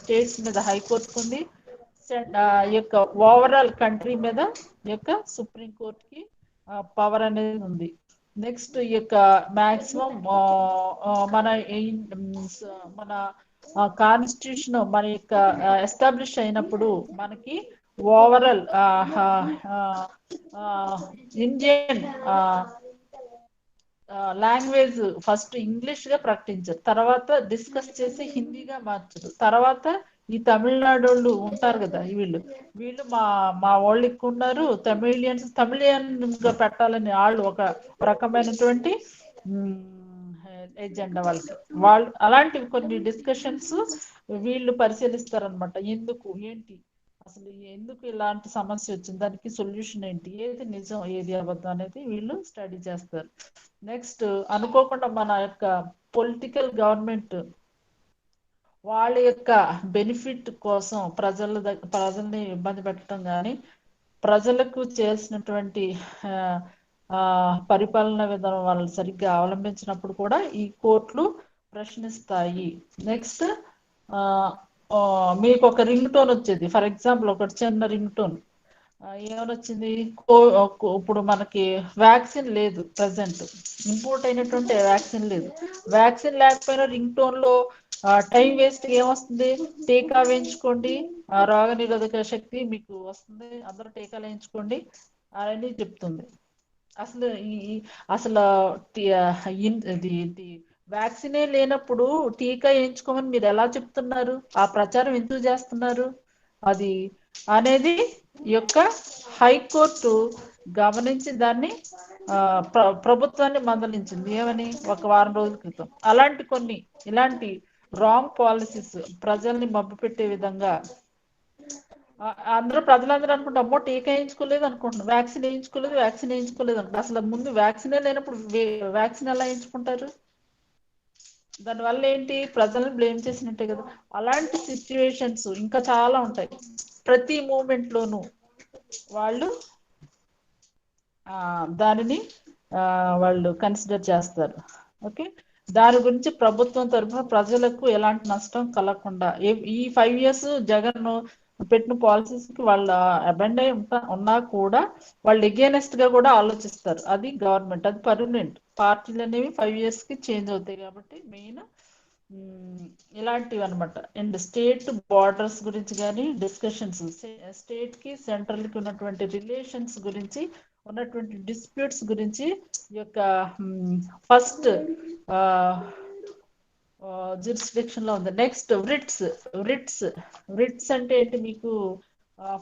స్టేట్స్ మీద హైకోర్టుకు ఉంది. ఈ యొక్క ఓవరాల్ కంట్రీ మీద ఈ యొక్క సుప్రీం కోర్టుకి పవర్ అనేది ఉంది. నెక్స్ట్ ఈ యొక్క మాక్సిమం మన మన కాన్స్టిట్యూషన్ మన యొక్క ఎస్టాబ్లిష్ అయినప్పుడు మనకి overall Indian language first English గా ప్రకటించారు, తర్వాత డిస్కస్ చేసి హిందీగా మార్చారు, తర్వాత ఈ తమిళనాడు వాళ్ళు ఉంటారు కదా, వీళ్ళు మా వాళ్ళు ఎక్కువ ఉన్నారు, తమిళియన్ గా పెట్టాలని వాళ్ళు ఒక రకమైనటువంటి ఎజెండా వాళ్ళు అలాంటివి కొన్ని డిస్కషన్స్ వీళ్ళు పరిశీలిస్తారనమాట. ఎందుకు ఏంటి అసలు ఎందుకు ఇలాంటి సమస్య వచ్చింది, దానికి సొల్యూషన్ ఏంటి, ఏది నిజం ఏది అబద్ధం అనేది వీళ్ళు స్టడీ చేస్తారు. నెక్స్ట్ అనుకోకుండా మన యొక్క పొలిటికల్ గవర్నమెంట్ వాళ్ళ యొక్క బెనిఫిట్ కోసం ప్రజల్ని ఇబ్బంది పెట్టడం కానీ, ప్రజలకు చేయాల్సినటువంటి పరిపాలన విధానం వాళ్ళు సరిగ్గా అవలంబించినప్పుడు కూడా ఈ కోర్టులు ప్రశ్నిస్తాయి. నెక్స్ట్ మీకు ఒక రింగ్ టోన్ వచ్చేది, ఫర్ ఎగ్జాంపుల్ ఒక చిన్న రింగ్ టోన్ ఏమనొచ్చింది, ఇప్పుడు మనకి వ్యాక్సిన్ లేదు, ప్రజెంట్ ఇంపోర్ట్ అయినటువంటి వ్యాక్సిన్ లేదు. వ్యాక్సిన్ లేకపోయినా రింగ్ టోన్ లో టైం వేస్ట్ ఏమొస్తుంది, టీకా వేయించుకోండి, రోగ నిరోధక శక్తి మీకు వస్తుంది, అందరూ టీకాలు వేయించుకోండి అని చెప్తుంది. అసలు వ్యాక్సినే లేనప్పుడు టీకా వేయించుకోమని మీరు ఎలా చెప్తున్నారు, ఆ ప్రచారం ఎందుకు చేస్తున్నారు అది అనేది ఈ యొక్క హైకోర్టు గమనించి దాన్ని ప్రభుత్వాన్ని మందలించింది. ఏమని, ఒక వారం రోజుల క్రితం. ఇలాంటి రాంగ్ పాలసీస్ ప్రజల్ని మభ్యపెట్టే విధంగా ప్రజలందరూ అనుకుంటారు, అమ్మో టీకా వేయించుకోలేదు అనుకుంటున్నారు, వ్యాక్సిన్ వేయించుకోలేదు అనుకుంటారు. అసలు ముందు వ్యాక్సినే లేనప్పుడు వ్యాక్సిన్ ఎలా వేయించుకుంటారు? దానివల్ల ఏంటి, ప్రజల్ని బ్లేమ్ చేసినట్టే కదా. అలాంటి సిచ్యువేషన్స్ ఇంకా చాలా ఉంటాయి. ప్రతి మూమెంట్ లోనూ వాళ్ళు దానిని వాళ్ళు కన్సిడర్ చేస్తారు. ఓకే, దాని గురించి ప్రభుత్వం తరఫున ప్రజలకు ఎలాంటి నష్టం కలగకుండా ఈ 5 years జగన్ పెట్టిన పాలసీస్ కి వాళ్ళు అబెండ్ అయి ఉన్నా కూడా వాళ్ళు ఎగేనెస్ట్ గా కూడా ఆలోచిస్తారు. అది గవర్నమెంట్, అది పర్మనెంట్. పార్టీలు అనేవి 5 years కి చేంజ్ అవుతాయి కాబట్టి మెయిన్ ఇలాంటివి అనమాట. అండ్ స్టేట్ బార్డర్స్ గురించి కానీ డిస్కషన్స్, స్టేట్ కి సెంట్రల్ కి ఉన్నటువంటి రిలేషన్స్ గురించి, ఉన్నటువంటి డిస్ప్యూట్స్ గురించి ఈ యొక్క ఫస్ట్ జ్యూరిస్డిక్షన్ లో ఉంది. నెక్స్ట్ రిట్స్ అంటే ఏంటి, మీకు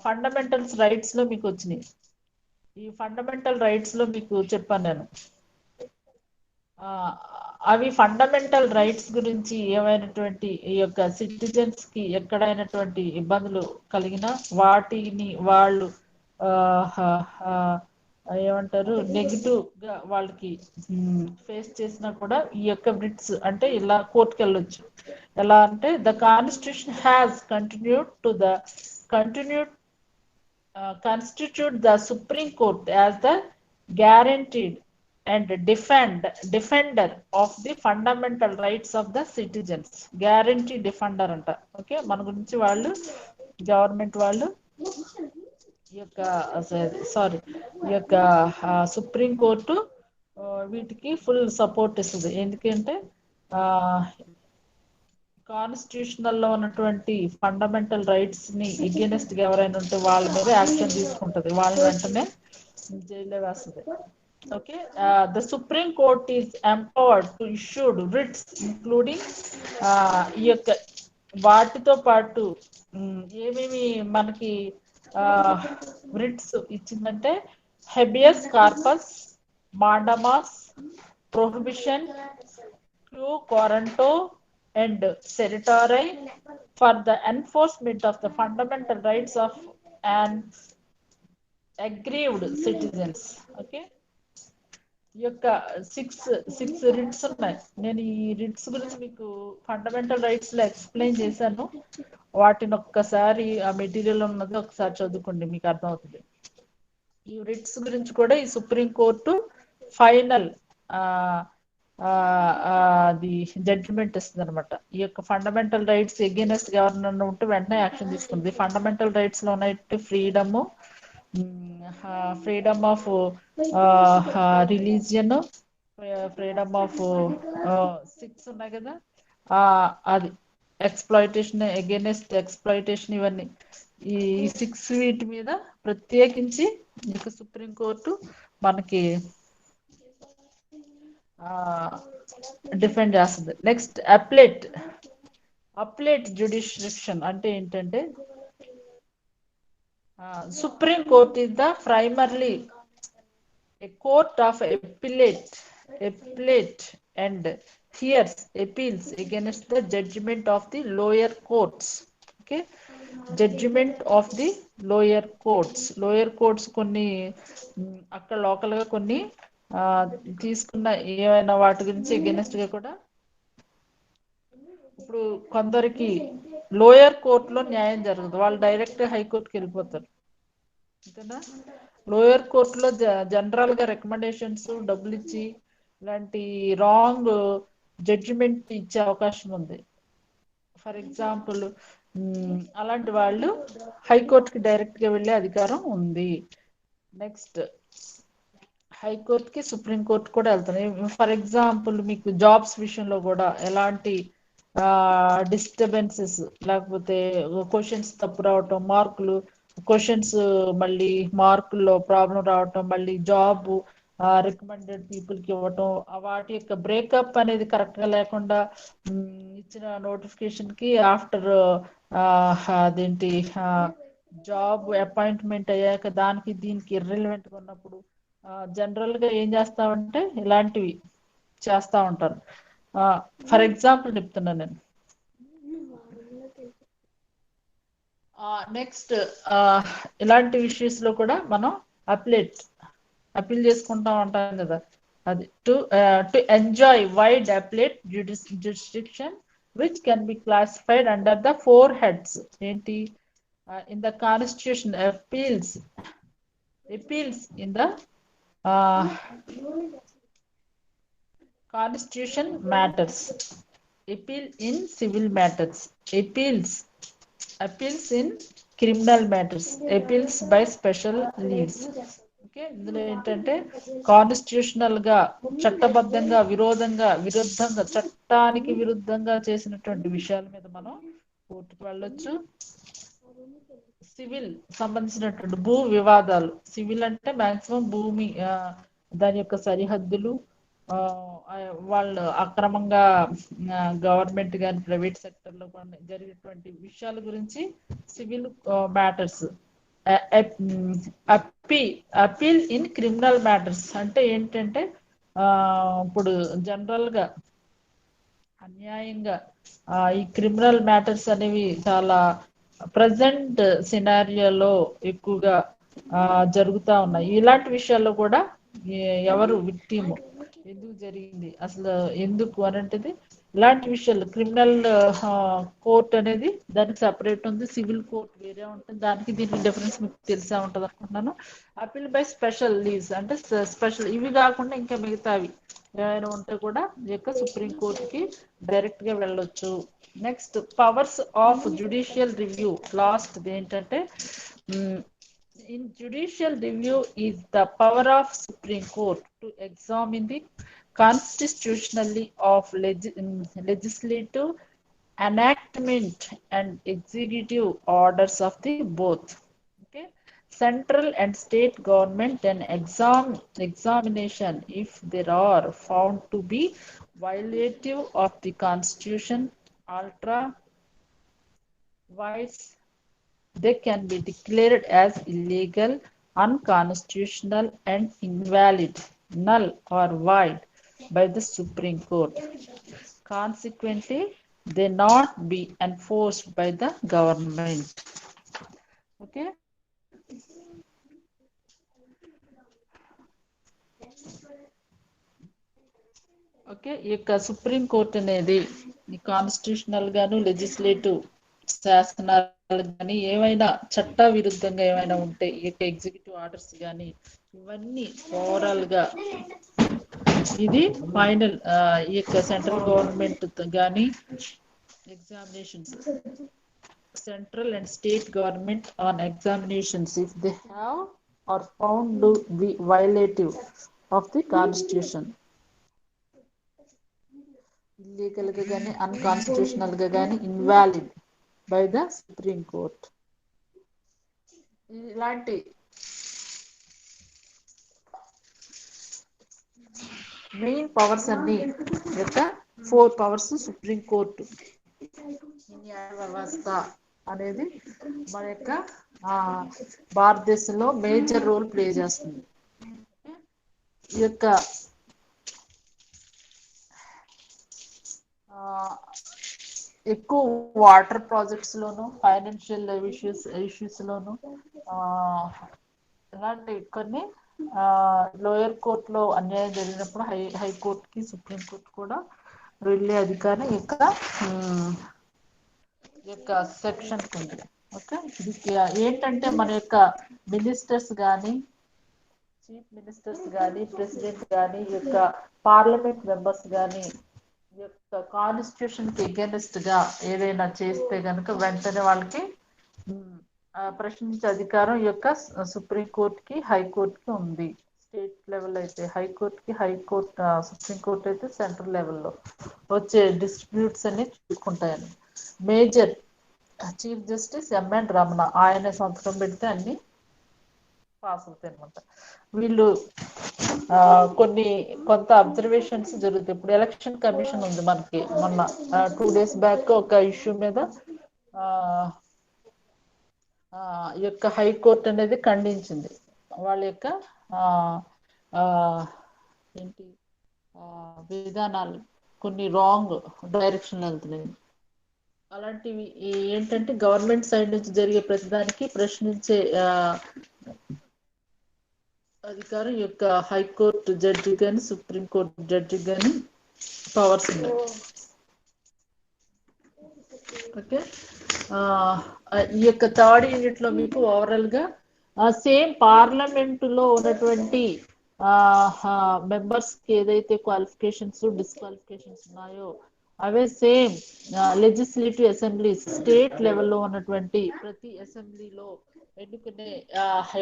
ఫండమెంటల్స్ రైట్స్ లో మీకు వచ్చినాయి. ఈ ఫండమెంటల్ రైట్స్ లో మీకు చెప్పాను నేను. అవి ఫండమెంటల్ రైట్స్ గురించి ఏమైనటువంటి ఈ యొక్క సిటిజన్స్ కి ఎక్కడైనటువంటి ఇబ్బందులు కలిగినా వాటిని వాళ్ళు ఏమంటారు నెగిటివ్ గా వాళ్ళకి ఫేస్ చేసినా కూడా ఈ యొక్క బ్రిట్స్ అంటే ఇలా కోర్టుకు వెళ్ళొచ్చు. ఎలా అంటే, the constitution has constitute the Supreme Court as the guaranteed and defender of the fundamental rights of the citizens. Guarantee defender అంట. ఓకే, మన గురించి వాళ్ళు గవర్నమెంట్ వాళ్ళు ఈ యొక్క సారీ ఈ యొక్క సుప్రీం కోర్టు వీటికి ఫుల్ సపోర్ట్ ఇస్తుంది. ఎందుకంటే కాన్స్టిట్యూషనల్ లో ఉన్నటువంటి ఫండమెంటల్ రైట్స్ ని ఎగెనెస్ట్ గా ఎవరైనా ఉంటే వాళ్ళ మీద యాక్షన్ తీసుకుంటది, వాళ్ళ వెంటనే జైల్లో వేస్తుంది. Okay, the supreme court is empowered to issued writs including ఈ యొక్క వాటితో పాటు ఏమేమి మనకి రిట్స్ ఇచ్చిందంటే habeas corpus, mandamus, prohibition, quo warranto and certiorari for the enforcement of the fundamental rights of an aggrieved citizens. Okay, ఈ యొక్క six writs ఉన్నాయి. నేను ఈ రిట్స్ గురించి మీకు ఫండమెంటల్ రైట్స్ లో ఎక్స్ప్లెయిన్ చేశాను. వాటిని ఒక్కసారి ఆ మెటీరియల్ ఉన్నది ఒకసారి చదువుకోండి, మీకు అర్థమవుతుంది. ఈ రిట్స్ గురించి కూడా ఈ సుప్రీం కోర్టు ఫైనల్ అది జడ్జిమెంట్ ఇస్తుంది అనమాట. ఈ యొక్క ఫండమెంటల్ రైట్స్ ఎగెనెస్ట్ ఎవరినన్నా ఉంటే వెంటనే యాక్షన్ తీసుకుంది. ఫండమెంటల్ రైట్స్ లో ఉన్నాయి freedom, freedom of religion, freedom of six ఉన్నాయి కదా, అది ఎక్స్ప్లాయిటేషన్, ఎగెనెస్ట్ ఎక్స్ప్లాయిటేషన్, ఇవన్నీ ఈ సిక్స్ వీటి మీద ప్రత్యేకించి ఇక సుప్రీం కోర్టు మనకి డిఫెండ్ చేస్తుంది. నెక్స్ట్ అప్లేట్ జ్యుడిషియన్ అంటే ఏంటంటే supreme court is the primarily a court of appellate and hears appeals against the judgment of the lower courts. Okay, judgment of the lower courts కొన్ని అక్కడ లోకల్ గా కొన్ని తీసుకున్న ఏమైనా వాటి గురించి ఎగెనెస్ట్ గా కూడా ఇప్పుడు కొందరికి లోయర్ కోర్టులో న్యాయం జరగదు, వాళ్ళు డైరెక్ట్ హైకోర్టుకి వెళ్ళిపోతారు. అంతేనా? లోయర్ కోర్టులో జనరల్ గా రికమెండేషన్స్ డబ్బులు ఇచ్చి ఇలాంటి రాంగ్ జడ్జిమెంట్ ఇచ్చే అవకాశం ఉంది. ఫర్ ఎగ్జాంపుల్ అలాంటి వాళ్ళు హైకోర్టుకి డైరెక్ట్ గా వెళ్ళే అధికారం ఉంది. నెక్స్ట్ హైకోర్టుకి సుప్రీంకోర్టు కూడా వెళ్తున్నాయి. ఫర్ ఎగ్జాంపుల్ మీకు జాబ్స్ విషయంలో కూడా ఎలాంటి డిస్టర్బెన్సెస్ లేకపోతే క్వశ్చన్స్ తప్పు రావటం, మార్కులు క్వశ్చన్స్ మళ్ళీ మార్కుల్లో ప్రాబ్లం రావటం, మళ్ళీ జాబ్ రికమెండెడ్ పీపుల్ కి ఇవ్వటం, వాటి యొక్క బ్రేకప్ అనేది కరెక్ట్ గా లేకుండా ఇచ్చిన నోటిఫికేషన్ కి ఆఫ్టర్ అదేంటి జాబ్ అపాయింట్మెంట్ అయ్యాక దానికి దీనికి ఇర్రెలవెంట్ గా ఉన్నప్పుడు జనరల్ గా ఏం చేస్తామంటే ఇలాంటివి చేస్తా ఉంటారు. ఫర్ ఎగ్జాంపుల్ చెప్తున్నాను నేను. నెక్స్ట్ ఇలాంటి ఇష్యూస్ లో కూడా మనం అపీల్ చేసుకుంటా ఉంటాం కదా, అది to enjoy wide appellate jurisdiction which can be classified under the 4 heads. ఏంటి? in the constitution, appeals in the constitution matters, appeal in civil matters, appeals in criminal matters, appeals by special leaves. Okay, ఇందులో ఏంటంటే constitutional గా చట్టబద్ధంగా విరుద్ధంగా చట్టానికి విరుద్ధంగా చేసినటువంటి విషయాల మీద మనం కోర్టుకు వెళ్ళొచ్చు. సివిల్ సంబంధించినటువంటి భూ వివాదాలు, సివిల్ అంటే మాక్సిమం భూమి దాని యొక్క సరిహద్దులు, వాళ్ళు అక్రమంగా గవర్నమెంట్ కానీ ప్రైవేట్ సెక్టర్ లో కానీ జరిగేటువంటి విషయాల గురించి civil matters. Appeal in criminal matters అంటే ఏంటంటే ఇప్పుడు జనరల్ గా అన్యాయంగా ఈ క్రిమినల్ మ్యాటర్స్ అనేవి చాలా ప్రజెంట్ సినారియోలో ఎక్కువగా జరుగుతూ ఉన్నాయి. ఇలాంటి విషయాల్లో కూడా ఎవరు విక్టిమ్, ఎందుకు జరిగింది, అసలు ఎందుకు అనేది ఇలాంటి విషయాలు క్రిమినల్ కోర్ట్ అనేది దానికి సెపరేట్ ఉంది, సివిల్ కోర్ట్ వేరే ఉంటుంది. దానికి దీనికి డిఫరెన్స్ మీకు తెలిసే ఉంటుంది అనుకుంటున్నాను. అపీల్ బై స్పెషల్ లీవ్స్ అంటే స్పెషల్, ఇవి కాకుండా ఇంకా మిగతావి ఏమైనా ఉంటే కూడా ఈ యొక్క సుప్రీం కోర్టుకి డైరెక్ట్ గా వెళ్ళొచ్చు. Next powers of judicial review. Last ఏంటంటే In judicial review is the power of Supreme Court to examine the constitutionality of legislative enactment and executive orders of the both. Okay. Central and state government and examination if there are found to be violative of the constitution, ultra vice, they can be declared as illegal, unconstitutional, and invalid, null or void by the Supreme Court. Consequently, they not be enforced by the government. Okay. Okay ఈ యొక్క supreme court అనేది constitutional గాను legislative శాసనాలు కానీ ఏమైనా చట్ట విరుద్ధంగా ఏమైనా ఉంటే ఈ యొక్క ఎగ్జిక్యూటివ్ ఆర్డర్స్ కానీ ఇవన్నీ ఓవరాల్ గా ఇది ఫైనల్ ఈ యొక్క సెంట్రల్ గవర్నమెంట్ కానీ examinations central and state government on examinations if they have or found to be violative of the constitution, illegal గా కానీ అన్కాన్స్టిట్యూషనల్ గా కానీ invalid by the supreme court. ఇలాంటి మెయిన్ పవర్స్ అన్ని యొక్క 4 పవర్స్ సుప్రీం కోర్టు న్యాయ వ్యవస్థ అనేది మన యొక్క భారతదేశంలో మేజర్ రోల్ ప్లే చేస్తుంది. ఈ యొక్క ఎక్కువ వాటర్ ప్రాజెక్ట్స్ లోను ఫైనాన్షియల్ ఇష్యూస్ లోను ఇలాంటి కొన్ని లోయర్ కోర్టులో అన్యాయం జరిగినప్పుడు హైకోర్టుకి సుప్రీం కోర్టు కూడా వెళ్ళే అధికారం యొక్క సెక్షన్ ఉంది. ఓకే, ఇది ఏంటంటే మన యొక్క మినిస్టర్స్ కానీ చీఫ్ మినిస్టర్స్ కానీ ప్రెసిడెంట్ కానీ ఈ యొక్క పార్లమెంట్ మెంబర్స్ కానీ ఈ యొక్క కాన్స్టిట్యూషన్ కి ఎగెనిస్ట్ గా ఏదైనా చేస్తే కనుక వెంటనే వాళ్ళకి ప్రశ్నించే అధికారం ఈ యొక్క సుప్రీం కోర్టుకి హైకోర్టుకి ఉంది. స్టేట్ లెవెల్ అయితే హైకోర్టుకి, సుప్రీం కోర్టు అయితే సెంట్రల్ లెవెల్లో వచ్చే డిస్ప్యూట్స్ అన్ని చూసుకుంటాయని. Major chief justice M N Ramana ఆయన సంతకం పెడితే అన్ని పాస్ అవుతాయి అనమాట. వీళ్ళు కొంత అబ్జర్వేషన్స్ జరుగుతాయి. ఇప్పుడు ఎలక్షన్ కమిషన్ ఉంది మనకి, మొన్న 2 days బ్యాక్ ఒక ఇష్యూ మీద ఈ యొక్క హైకోర్టు అనేది ఖండించింది. వాళ్ళ యొక్క ఏంటి విధానాలు కొన్ని రాంగ్ డైరెక్షన్ వెళ్తున్నాయి. అలాంటివి ఏంటంటే గవర్నమెంట్ సైడ్ నుంచి జరిగే ప్రతిదానికి ప్రశ్నించే అధికారం ఈ యొక్క హైకోర్టు జడ్జి కానీ సుప్రీంకోర్టు జడ్జి కానీ పవర్స్ ఉన్నాయి. ఓకే, ఈ యొక్క థర్డ్ యూనిట్ లో మీకు ఓవరాల్ గా సేమ్ పార్లమెంటులో ఉన్నటువంటి మెంబర్స్ కి ఏదైతే క్వాలిఫికేషన్స్ డిస్క్వాలిఫికేషన్స్ ఉన్నాయో అవే సేమ్ లెజిస్లేటివ్ అసెంబ్లీస్ స్టేట్ లెవెల్లో ఉన్నటువంటి ప్రతి అసెంబ్లీలో ఎన్నుకునే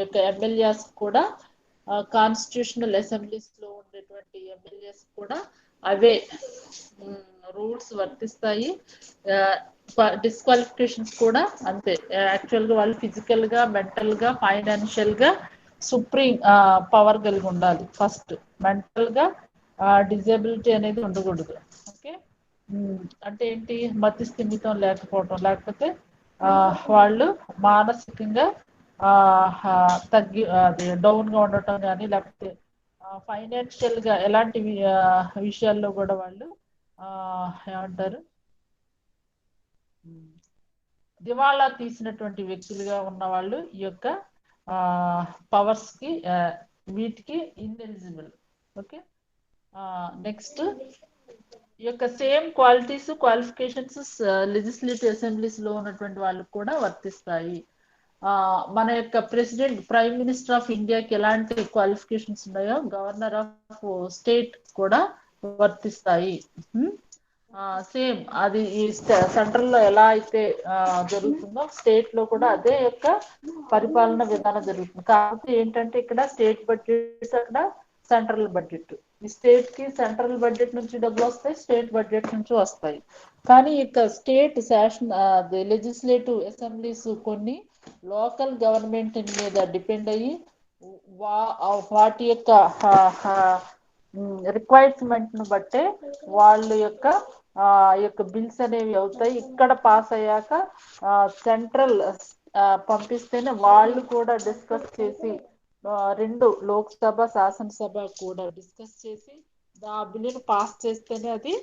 యొక్క ఎమ్మెల్యేస్ కూడా కాన్స్టిట్యూషనల్ అసెంబ్లీస్ లో ఉండేటువంటి ఎమ్మెల్యేస్ కూడా అవే రూల్స్ వర్తిస్తాయి. డిస్క్వాలిఫికేషన్స్ కూడా అంతే. యాక్చువల్ గా వాళ్ళు ఫిజికల్ గా, మెంటల్ గా, ఫైనాన్షియల్ గా సుప్రీం పవర్ కలిగి ఉండాలి. ఫస్ట్ మెంటల్ గా డిజేబిలిటీ అనేది ఉండకూడదు. ఓకే, అంటే ఏంటి, మతి స్థిమితం లేకపోవటం, లేకపోతే వాళ్ళు మానసికంగా అది డౌన్ గా ఉండటం కానీ, లేకపోతే ఫైనాన్షియల్ గా ఎలాంటి విషయాల్లో కూడా వాళ్ళు ఏమంటారు దివాళా తీసినటువంటి వ్యక్తులుగా ఉన్న వాళ్ళు ఈ యొక్క పవర్స్ కి వీటికి ఇన్ఎలిజిబుల్. ఓకే, నెక్స్ట్ ఈ యొక్క సేమ్ క్వాలిఫికేషన్స్ లెజిస్లేటివ్ అసెంబ్లీస్ లో ఉన్నటువంటి వాళ్ళకు కూడా వర్తిస్తాయి. మన యొక్క ప్రెసిడెంట్, ప్రైమ్ మినిస్టర్ ఆఫ్ ఇండియాకి ఎలాంటి క్వాలిఫికేషన్స్ ఉన్నాయో గవర్నర్ ఆఫ్ స్టేట్ కూడా వర్తిస్తాయి. సేమ్ అది ఈ సెంట్రల్ లో ఎలా అయితే జరుగుతుందో స్టేట్ లో కూడా అదే యొక్క పరిపాలన విధానం జరుగుతుంది. కాకపోతే ఏంటంటే ఇక్కడ స్టేట్ బడ్జెట్, అక్కడ సెంట్రల్ బడ్జెట్. ఈ స్టేట్ కి సెంట్రల్ బడ్జెట్ నుంచి డబ్బులు వస్తాయి, స్టేట్ బడ్జెట్ నుంచి వస్తాయి. కానీ ఇక స్టేట్ శాసన లెజిస్లేటివ్ అసెంబ్లీస్ కొన్ని లోకల్ గవర్నమెంట్ మీద డిపెండ్ అయ్యి వాటి యొక్క రిక్వైర్మెంట్ ను బట్టే వాళ్ళ యొక్క బిల్స్ అనేవి అవుతాయి. ఇక్కడ పాస్ అయ్యాక సెంట్రల్ పంపిస్తేనే వాళ్ళు కూడా డిస్కస్ చేసి రెండు లోక్సభ శాసనసభ కూడా డిస్కస్ చేసి ఆ బిల్లును పాస్ చేస్తేనే అది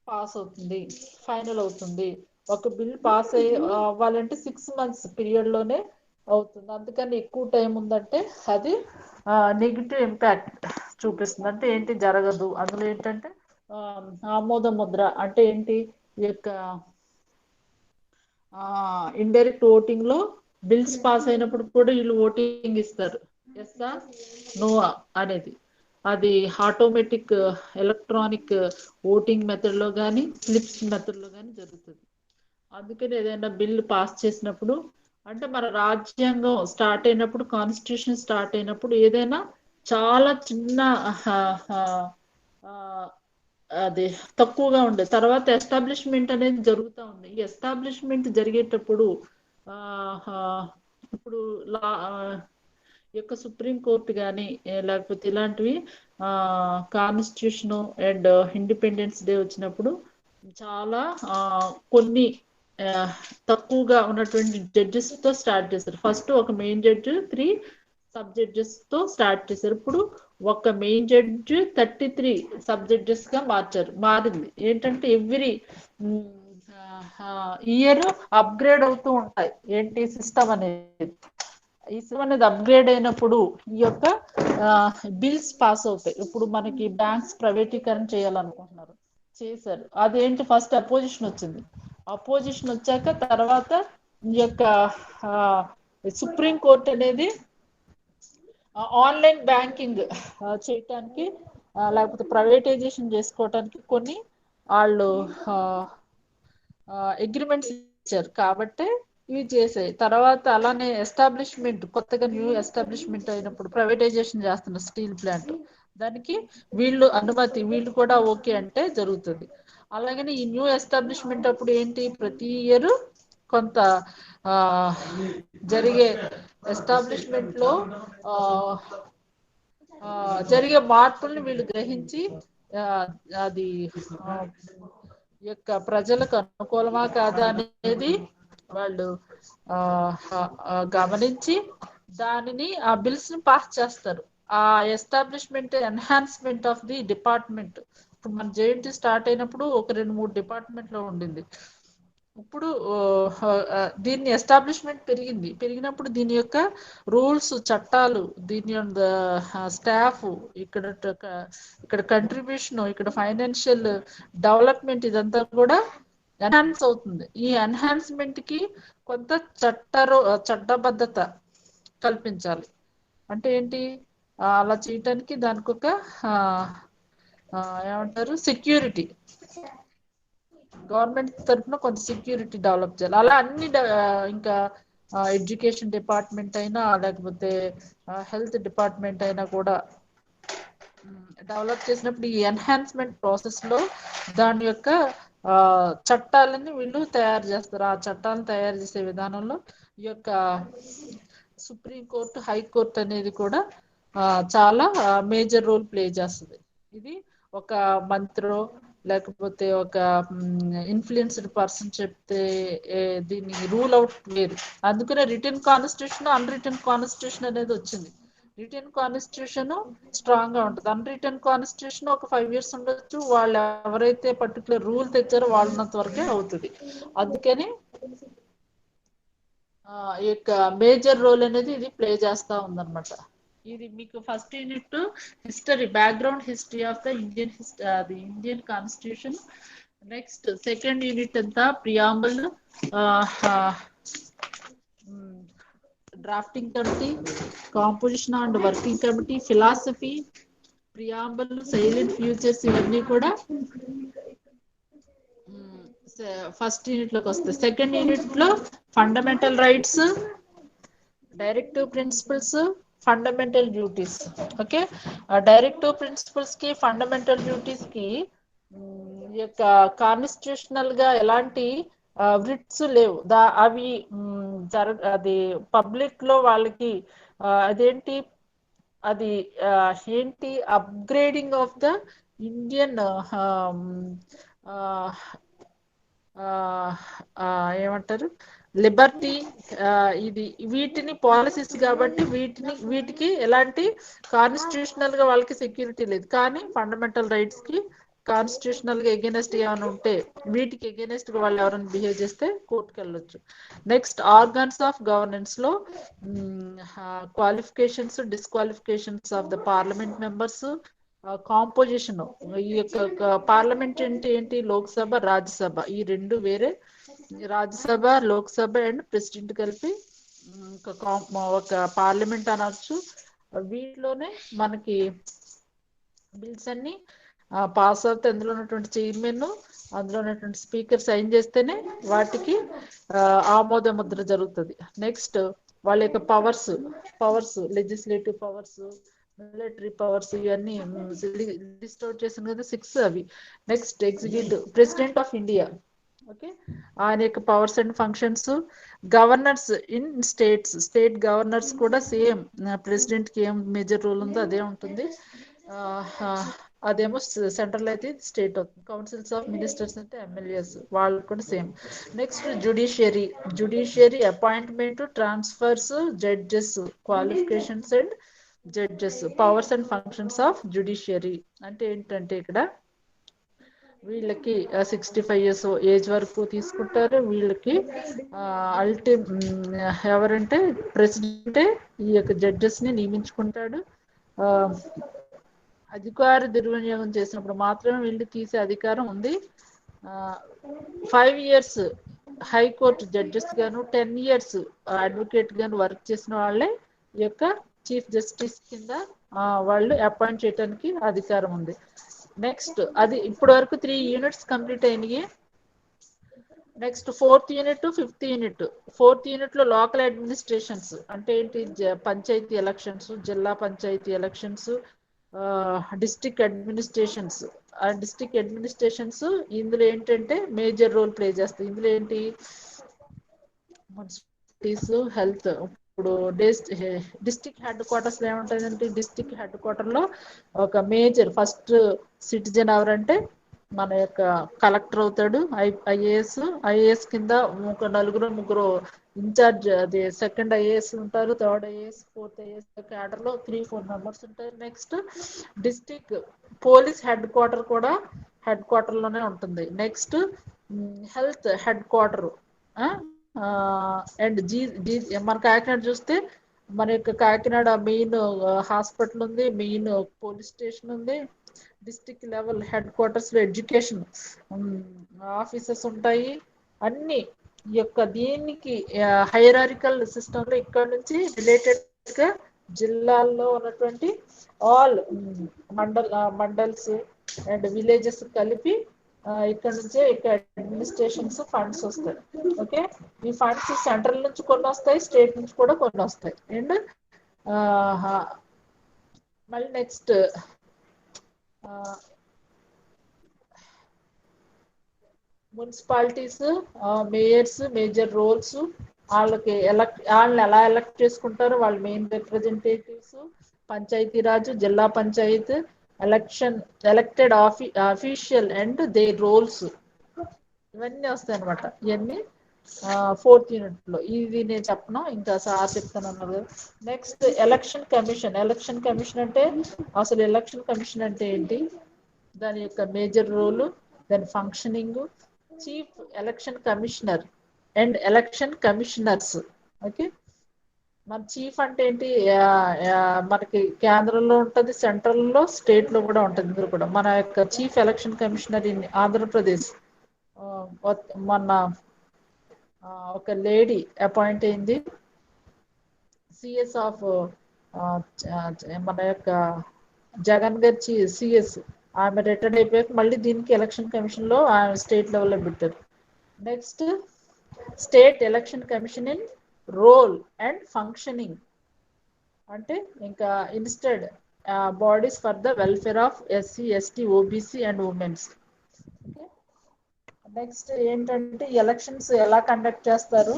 పాస్ అవుతుంది, ఫైనల్ అవుతుంది. ఒక బిల్ పాస్ అవ్వాలంటే 6 months పీరియడ్ లోనే అవుతుంది. అందుకని ఎక్కువ టైం ఉందంటే అది నెగిటివ్ ఇంపాక్ట్ చూపిస్తుంది. అంటే ఏంటి జరగదు. అందులో ఏంటంటే ఆమోద ముద్ర అంటే ఏంటి, ఈ యొక్క ఇండైరెక్ట్ ఓటింగ్ లో బిల్స్ పాస్ అయినప్పుడు కూడా వీళ్ళు ఓటింగ్ ఇస్తారు, ఎస్ఆ నోవా అనేది. అది ఆటోమేటిక్ ఎలక్ట్రానిక్ ఓటింగ్ మెథడ్ లో కానీ స్లిప్స్ మెథడ్ లో కానీ జరుగుతుంది. అందుకని ఏదైనా బిల్లు పాస్ చేసినప్పుడు, అంటే మన రాజ్యాంగం స్టార్ట్ అయినప్పుడు, కాన్స్టిట్యూషన్ స్టార్ట్ అయినప్పుడు ఏదైనా చాలా చిన్న అది తక్కువగా ఉండే తర్వాత ఎస్టాబ్లిష్మెంట్ అనేది జరుగుతూ ఉంది. ఈ ఎస్టాబ్లిష్మెంట్ జరిగేటప్పుడు ఇప్పుడు యొక్క సుప్రీం కోర్టు కానీ లేకపోతే ఇలాంటివి కాన్స్టిట్యూషన్ అండ్ ఇండిపెండెన్స్ డే వచ్చినప్పుడు చాలా కొన్ని తక్కువగా ఉన్నటువంటి జడ్జెస్ తో స్టార్ట్ చేశారు. ఫస్ట్ ఒక మెయిన్ జడ్జి 3 సబ్ జడ్జెస్ తో స్టార్ట్ చేశారు. ఇప్పుడు ఒక మెయిన్ జడ్జి 33 సబ్ జడ్జెస్ గా మారింది. ఏంటంటే ఎవ్రీ ఇయర్ అప్గ్రేడ్ అవుతూ ఉంటాయి ఏంటి సిస్టమ్ అనేది. ఈ సిస్టమ్ అనేది అప్గ్రేడ్ అయినప్పుడు ఈ యొక్క బిల్స్ పాస్ అవుతాయి. ఇప్పుడు మనకి బ్యాంక్స్ ప్రైవేటీకరణ చేయాలనుకుంటున్నారు, చేశారు. అదేంటి ఫస్ట్ అపోజిషన్ వచ్చింది. అపోజిషన్ వచ్చాక తర్వాత ఈ యొక్క సుప్రీం కోర్ట్ అనేది ఆన్లైన్ బ్యాంకింగ్ చేయటానికి లేకపోతే ప్రైవేటైజేషన్ చేసుకోవటానికి కొన్ని వాళ్ళు అగ్రిమెంట్స్ ఇచ్చారు. కాబట్టి ఇవి చేసాయి. తర్వాత అలానే ఎస్టాబ్లిష్మెంట్, కొత్తగా న్యూ ఎస్టాబ్లిష్మెంట్ అయినప్పుడు ప్రైవేటైజేషన్ చేస్తున్న స్టీల్ ప్లాంట్, దానికి వీళ్ళు అనుమతి, వీళ్ళు కూడా ఓకే అంటే జరుగుతుంది. అలాగనే ఈ న్యూ ఎస్టాబ్లిష్మెంట్ అప్పుడు ఏంటి, ప్రతి ఇయర్ కొంత జరిగే ఎస్టాబ్లిష్మెంట్ లో జరిగే మార్పుల్ని వీళ్ళు గ్రహించి అది యొక్క ప్రజలకు అనుకూలమా కాదా అనేది వాళ్ళు గమనించి దానిని ఆ బిల్స్ ని పాస్ చేస్తారు. ఆ establishment enhancement of the department. ఇప్పుడు మన జేఎన్టీ స్టార్ట్ అయినప్పుడు ఒక 2-3 డిపార్ట్మెంట్ లో ఉండింది. ఇప్పుడు దీన్ని ఎస్టాబ్లిష్మెంట్ పెరిగినప్పుడు దీని యొక్క రూల్స్, చట్టాలు, దీని స్టాఫ్, ఇక్కడ కంట్రిబ్యూషన్, ఇక్కడ ఫైనాన్షియల్ డెవలప్మెంట్, ఇదంతా కూడా ఎన్హాన్స్ అవుతుంది. ఈ ఎన్హాన్స్మెంట్ కి కొంత చట్టబద్ధత కల్పించాలి. అంటే ఏంటి, అలా చేయటానికి దానికి ఒక ఏమంటారు సెక్యూరిటీ, గవర్నమెంట్ తరఫున కొంత సెక్యూరిటీ డెవలప్ చేయాలి. అలా అన్ని ఇంకా ఎడ్యుకేషన్ డిపార్ట్మెంట్ అయినా లేకపోతే హెల్త్ డిపార్ట్మెంట్ అయినా కూడా డెవలప్ చేసినప్పుడు ఈ ఎన్హాన్స్మెంట్ ప్రాసెస్ లో దాని యొక్క చట్టాలని వీళ్ళు తయారు చేస్తారు. ఆ చట్టాలను తయారు చేసే విధానంలో ఈ యొక్క సుప్రీంకోర్టు, హైకోర్టు అనేది కూడా చాలా మేజర్ రోల్ ప్లే చేస్తుంది. ఇది ఒక మంత్రో లేకపోతే ఒక ఇన్ఫ్లుయెన్స్డ్ పర్సన్ చెప్తే దీన్ని రూల్ అవుట్ లేదు. అందుకనే రిటన్ కాన్స్టిట్యూషన్, అన్ రిటన్ కాన్స్టిట్యూషన్ అనేది వచ్చింది. రిటన్ కాన్స్టిట్యూషన్ స్ట్రాంగ్ గా ఉంటుంది. అన్ రిటన్ కాన్స్టిట్యూషన్ ఒక 5 years ఉండొచ్చు. వాళ్ళు ఎవరైతే పర్టికులర్ రూల్ తెచ్చారో వాళ్ళంత వరకే అవుతుంది. అందుకని ఈ యొక్క మేజర్ రోల్ అనేది ఇది ప్లే చేస్తా ఉందన్నమాట. ఇది మీకు first unit history, background history of the Indian constitution. Next second unit అంతా preamble, drafting committee, composition and working committee, philosophy, preamble, salient features, ఇవన్నీ కూడా ఫస్ట్ యూనిట్ లోకి వస్తాయి. సెకండ్ యూనిట్ లో fundamental rights, directive principles, fundamental duties. Okay, directive principles కి fundamental duties కి ఈ యొక్క కాన్స్టిట్యూషనల్ గా ఎలాంటి వ్రిట్స్ లేవు. అవి అది పబ్లిక్ లో వాళ్ళకి అదేంటి అది ఏంటి అప్గ్రేడింగ్ ఆఫ్ ద ఇండియన్ ఏమంటారు లిబర్టీ, ఇది వీటిని పాలసీస్ కాబట్టి వీటికి ఎలాంటి కాన్స్టిట్యూషనల్ గా వాళ్ళకి సెక్యూరిటీ లేదు. కానీ ఫండమెంటల్ రైట్స్ కి కాన్స్టిట్యూషనల్ గా ఎగెనెస్ట్ ఏమైనా ఉంటే వీటికి ఎగెనెస్ట్ గా వాళ్ళు ఎవరైనా బిహేవ్ చేస్తే కోర్టుకు వెళ్ళొచ్చు. నెక్స్ట్ ఆర్గన్స్ ఆఫ్ గవర్నెన్స్ లో qualifications, disqualifications of the parliament members, composition. ఈ యొక్క పార్లమెంట్ అంటే ఏంటి, లోక్సభ, రాజ్యసభ, ఈ రెండు వేరే. రాజ్యసభ, లోక్సభ అండ్ ప్రెసిడెంట్ కలిపి ఒక పార్లమెంట్ అనొచ్చు. వీటిలోనే మనకి బిల్స్ అన్ని పాస్ అవుతే అందులో ఉన్నటువంటి చైర్మన్, అందులో ఉన్నటువంటి స్పీకర్ సైన్ చేస్తేనే వాటికి ఆమోద ముద్ర జరుగుతుంది. నెక్స్ట్ వాళ్ళ యొక్క powers legislative powers, military powers, ఇవన్నీ లిస్ట్ అవుట్ చేసిన కదా 6 అవి. Next executive president of India. Okay, ఆయన యొక్క powers and functions. Governors in state governors కూడా సేమ్ ప్రెసిడెంట్ కి ఏం మేజర్ రోల్ ఉందో అదే ఉంటుంది. అదేమో సెంట్రల్ అయితే స్టేట్ అవుతుంది. కౌన్సిల్స్ ఆఫ్ మినిస్టర్స్ అంటే ఎమ్మెల్యేస్, వాళ్ళు కూడా same. Next judiciary appointment, transfers, judges, qualifications and judges, powers and functions of judiciary. అంటే ఏంటంటే ఇక్కడ వీళ్ళకి 65 years ఏజ్ వరకు తీసుకుంటారు. వీళ్ళకి ఎవరంటే ప్రెసిడెంటే ఈ యొక్క జడ్జెస్ ని నియమించుకుంటాడు. అధికార దుర్వినియోగం చేసినప్పుడు మాత్రమే వీళ్ళు తీసే అధికారం ఉంది. 5 years హైకోర్టు జడ్జెస్ గాను, 10 years అడ్వకేట్ గాను వర్క్ చేసిన వాళ్ళే ఈ యొక్క చీఫ్ జస్టిస్ కింద వాళ్ళు అపాయింట్ చేయడానికి అధికారం ఉంది. నెక్స్ట్ అది ఇప్పటి వరకు 3 units కంప్లీట్ అయినాయి. Next 4th unit, 5th unit. 4th unit లో లోకల్ అడ్మినిస్ట్రేషన్స్ అంటే ఏంటి, పంచాయతీ ఎలక్షన్స్, జిల్లా పంచాయతీ ఎలక్షన్స్, డిస్ట్రిక్ట్ అడ్మినిస్ట్రేషన్స్. ఆ డిస్ట్రిక్ట్ అడ్మినిస్ట్రేషన్స్ ఇందులో ఏంటంటే మేజర్ రోల్ ప్లే చేస్తాయి. ఇందులో ఏంటి, మున్సిపాలిటీస్, హెల్త్. ఇప్పుడు డిస్ట్రిక్ట్ హెడ్ క్వార్టర్స్ లో ఏముంటుందంటే, డిస్ట్రిక్ట్ హెడ్ క్వార్టర్ లో ఒక మేజర్ ఫస్ట్ సిటిజన్ ఎవరంటే మన యొక్క కలెక్టర్ అవుతాడు. ఐఏఎస్ కింద ఒక ముగ్గురు ఇన్ఛార్జ్, అది సెకండ్ ఐఏఎస్ ఉంటారు, third IAS, fourth IAS. Cadre లో 3-4 members ఉంటారు. Next district police head quarter కూడా హెడ్ క్వార్టర్ లోనే ఉంటుంది. Next health head quarter. And మన కాకినాడ చూస్తే మన యొక్క కాకినాడ మెయిన్ హాస్పిటల్ ఉంది, మెయిన్ పోలీస్ స్టేషన్ ఉంది. డిస్ట్రిక్ట్ లెవెల్ హెడ్ క్వార్టర్స్ లో ఎడ్యుకేషన్ ఆఫీసెస్ ఉంటాయి. అన్ని ఈ యొక్క దీనికి హైరారికల్ సిస్టమ్ లో ఇక్కడ నుంచి రిలేటెడ్ గా జిల్లాల్లో ఉన్నటువంటి ఆల్ మండల్స్ అండ్ విలేజెస్ కలిపి ఇక్కడ నుంచే ఇక్కడ అడ్మినిస్ట్రేషన్స్ ఫండ్స్ వస్తాయి. ఓకే, ఈ ఫండ్స్ సెంట్రల్ నుంచి కొన్ని వస్తాయి, స్టేట్ నుంచి కూడా కొన్ని వస్తాయి. అండ్ మళ్ళీ next municipalities, mayors major roles. వాళ్ళని ఎలా ఎలక్ట్ చేసుకుంటారు, వాళ్ళ మెయిన్ రిప్రజెంటేటివ్స్. పంచాయతీరాజు, జిల్లా panchayat elected official and they roles, ఇవన్నీ వస్తాయి అనమాట. ఇవన్నీ 4th unit లో. ఇది నేను చెప్పను, ఇంకా సార్ చెప్తాను అన్నారు. నెక్స్ట్ ఎలక్షన్ కమిషన్ అంటే అసలు ఎలక్షన్ కమిషన్ అంటే ఏంటి, దాని యొక్క మేజర్ రోల్, దాని functioning. Chief election commissioner and election commissioners. Okay, మన చీఫ్ అంటే ఏంటి, మనకి కేంద్రంలో ఉంటుంది, సెంట్రల్ లో, స్టేట్ లో కూడా ఉంటుంది. ఇందులో కూడా మన యొక్క chief election commissioner in Andhra Pradesh మొన్న ఒక లేడీ అపాయింట్ అయింది, సిఎస్ ఆఫ్ మన యొక్క జగన్ గారి సిఎస్. ఆమె రిటైర్డ్ అయిపోయాక మళ్ళీ దీనికి ఎలక్షన్ కమిషన్ లో ఆమె స్టేట్ లెవెల్లో పెట్టారు. Next state election commission in role and functioning అంటే ఇంకా instead bodies for the welfare of SC ST OBC and women's. Okay, next ఏంటంటే ఎలక్షన్స్ ఎలా కండక్ట్ చేస్తారు,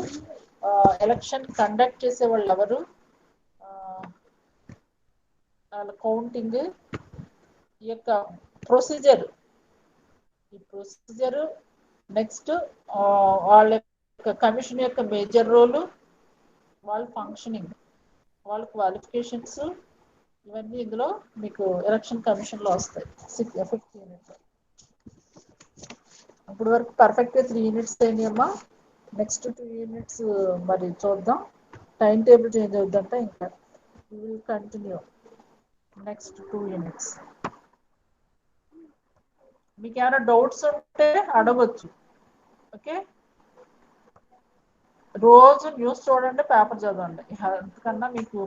ఎలక్షన్ కండక్ట్ చేసే వాళ్ళు ఎవరు, వాళ్ళ కౌంటింగ్, ఈ యొక్క ప్రొసీజర్, ఈ ప్రొసీజర్, నెక్స్ట్ వాళ్ళ యొక్క కమిషన్ యొక్క మేజర్ రోలు, వాళ్ళ ఫంక్షనింగ్, వాళ్ళ క్వాలిఫికేషన్స్, ఇవన్నీ ఇందులో మీకు ఎలక్షన్ కమిషన్ లో వస్తాయి 5th యూనిట్. ఇప్పుడు వరకు పర్ఫెక్ట్గా 3 యూనిట్స్ అయినాయమ్మా. నెక్స్ట్ 2 యూనిట్స్ మరి చూద్దాం. టైం టేబుల్ చేంజ్ అవుద్దంట, ఇంకా విల్ కంటిన్యూ నెక్స్ట్ 2 యూనిట్స్. మీకు ఏమైనా డౌట్స్ ఉంటే అడగొచ్చు. ఓకే, రోజు న్యూస్ చూడండి, పేపర్ చదవండి, అంతకన్నా మీకు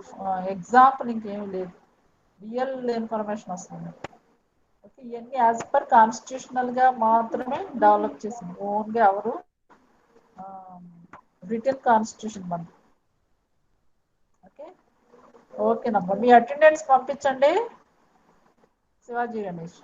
ఎగ్జాంపుల్ ఇంకేమీ లేదు, రియల్ ఇన్ఫర్మేషన్ వస్తుంది. ఓకే, ఇవన్నీ యాజ్ పర్ కాన్స్టిట్యూషనల్ గా మాత్రమే డెవలప్ చేసింది, ఓన్గా ఎవరు బ్రిటన్ కాన్స్టిట్యూషన్ మనకి. ఓకే, ఓకేనమ్మా, మీ అటెండెన్స్ పంపించండి. Shivaji Ganesh.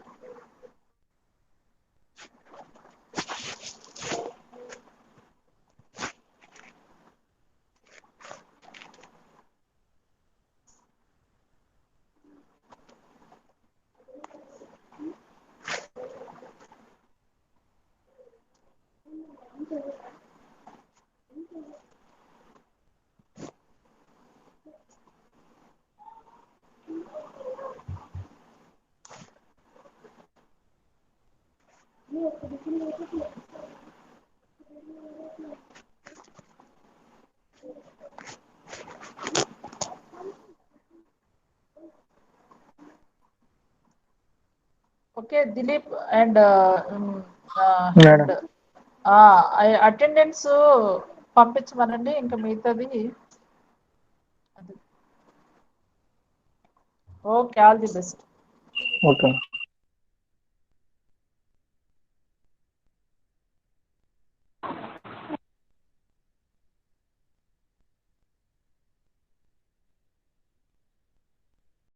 Okay Dilip and attendance పంపించమనండి, ఇంకా మిగతాది. Okay, all the best. Okay.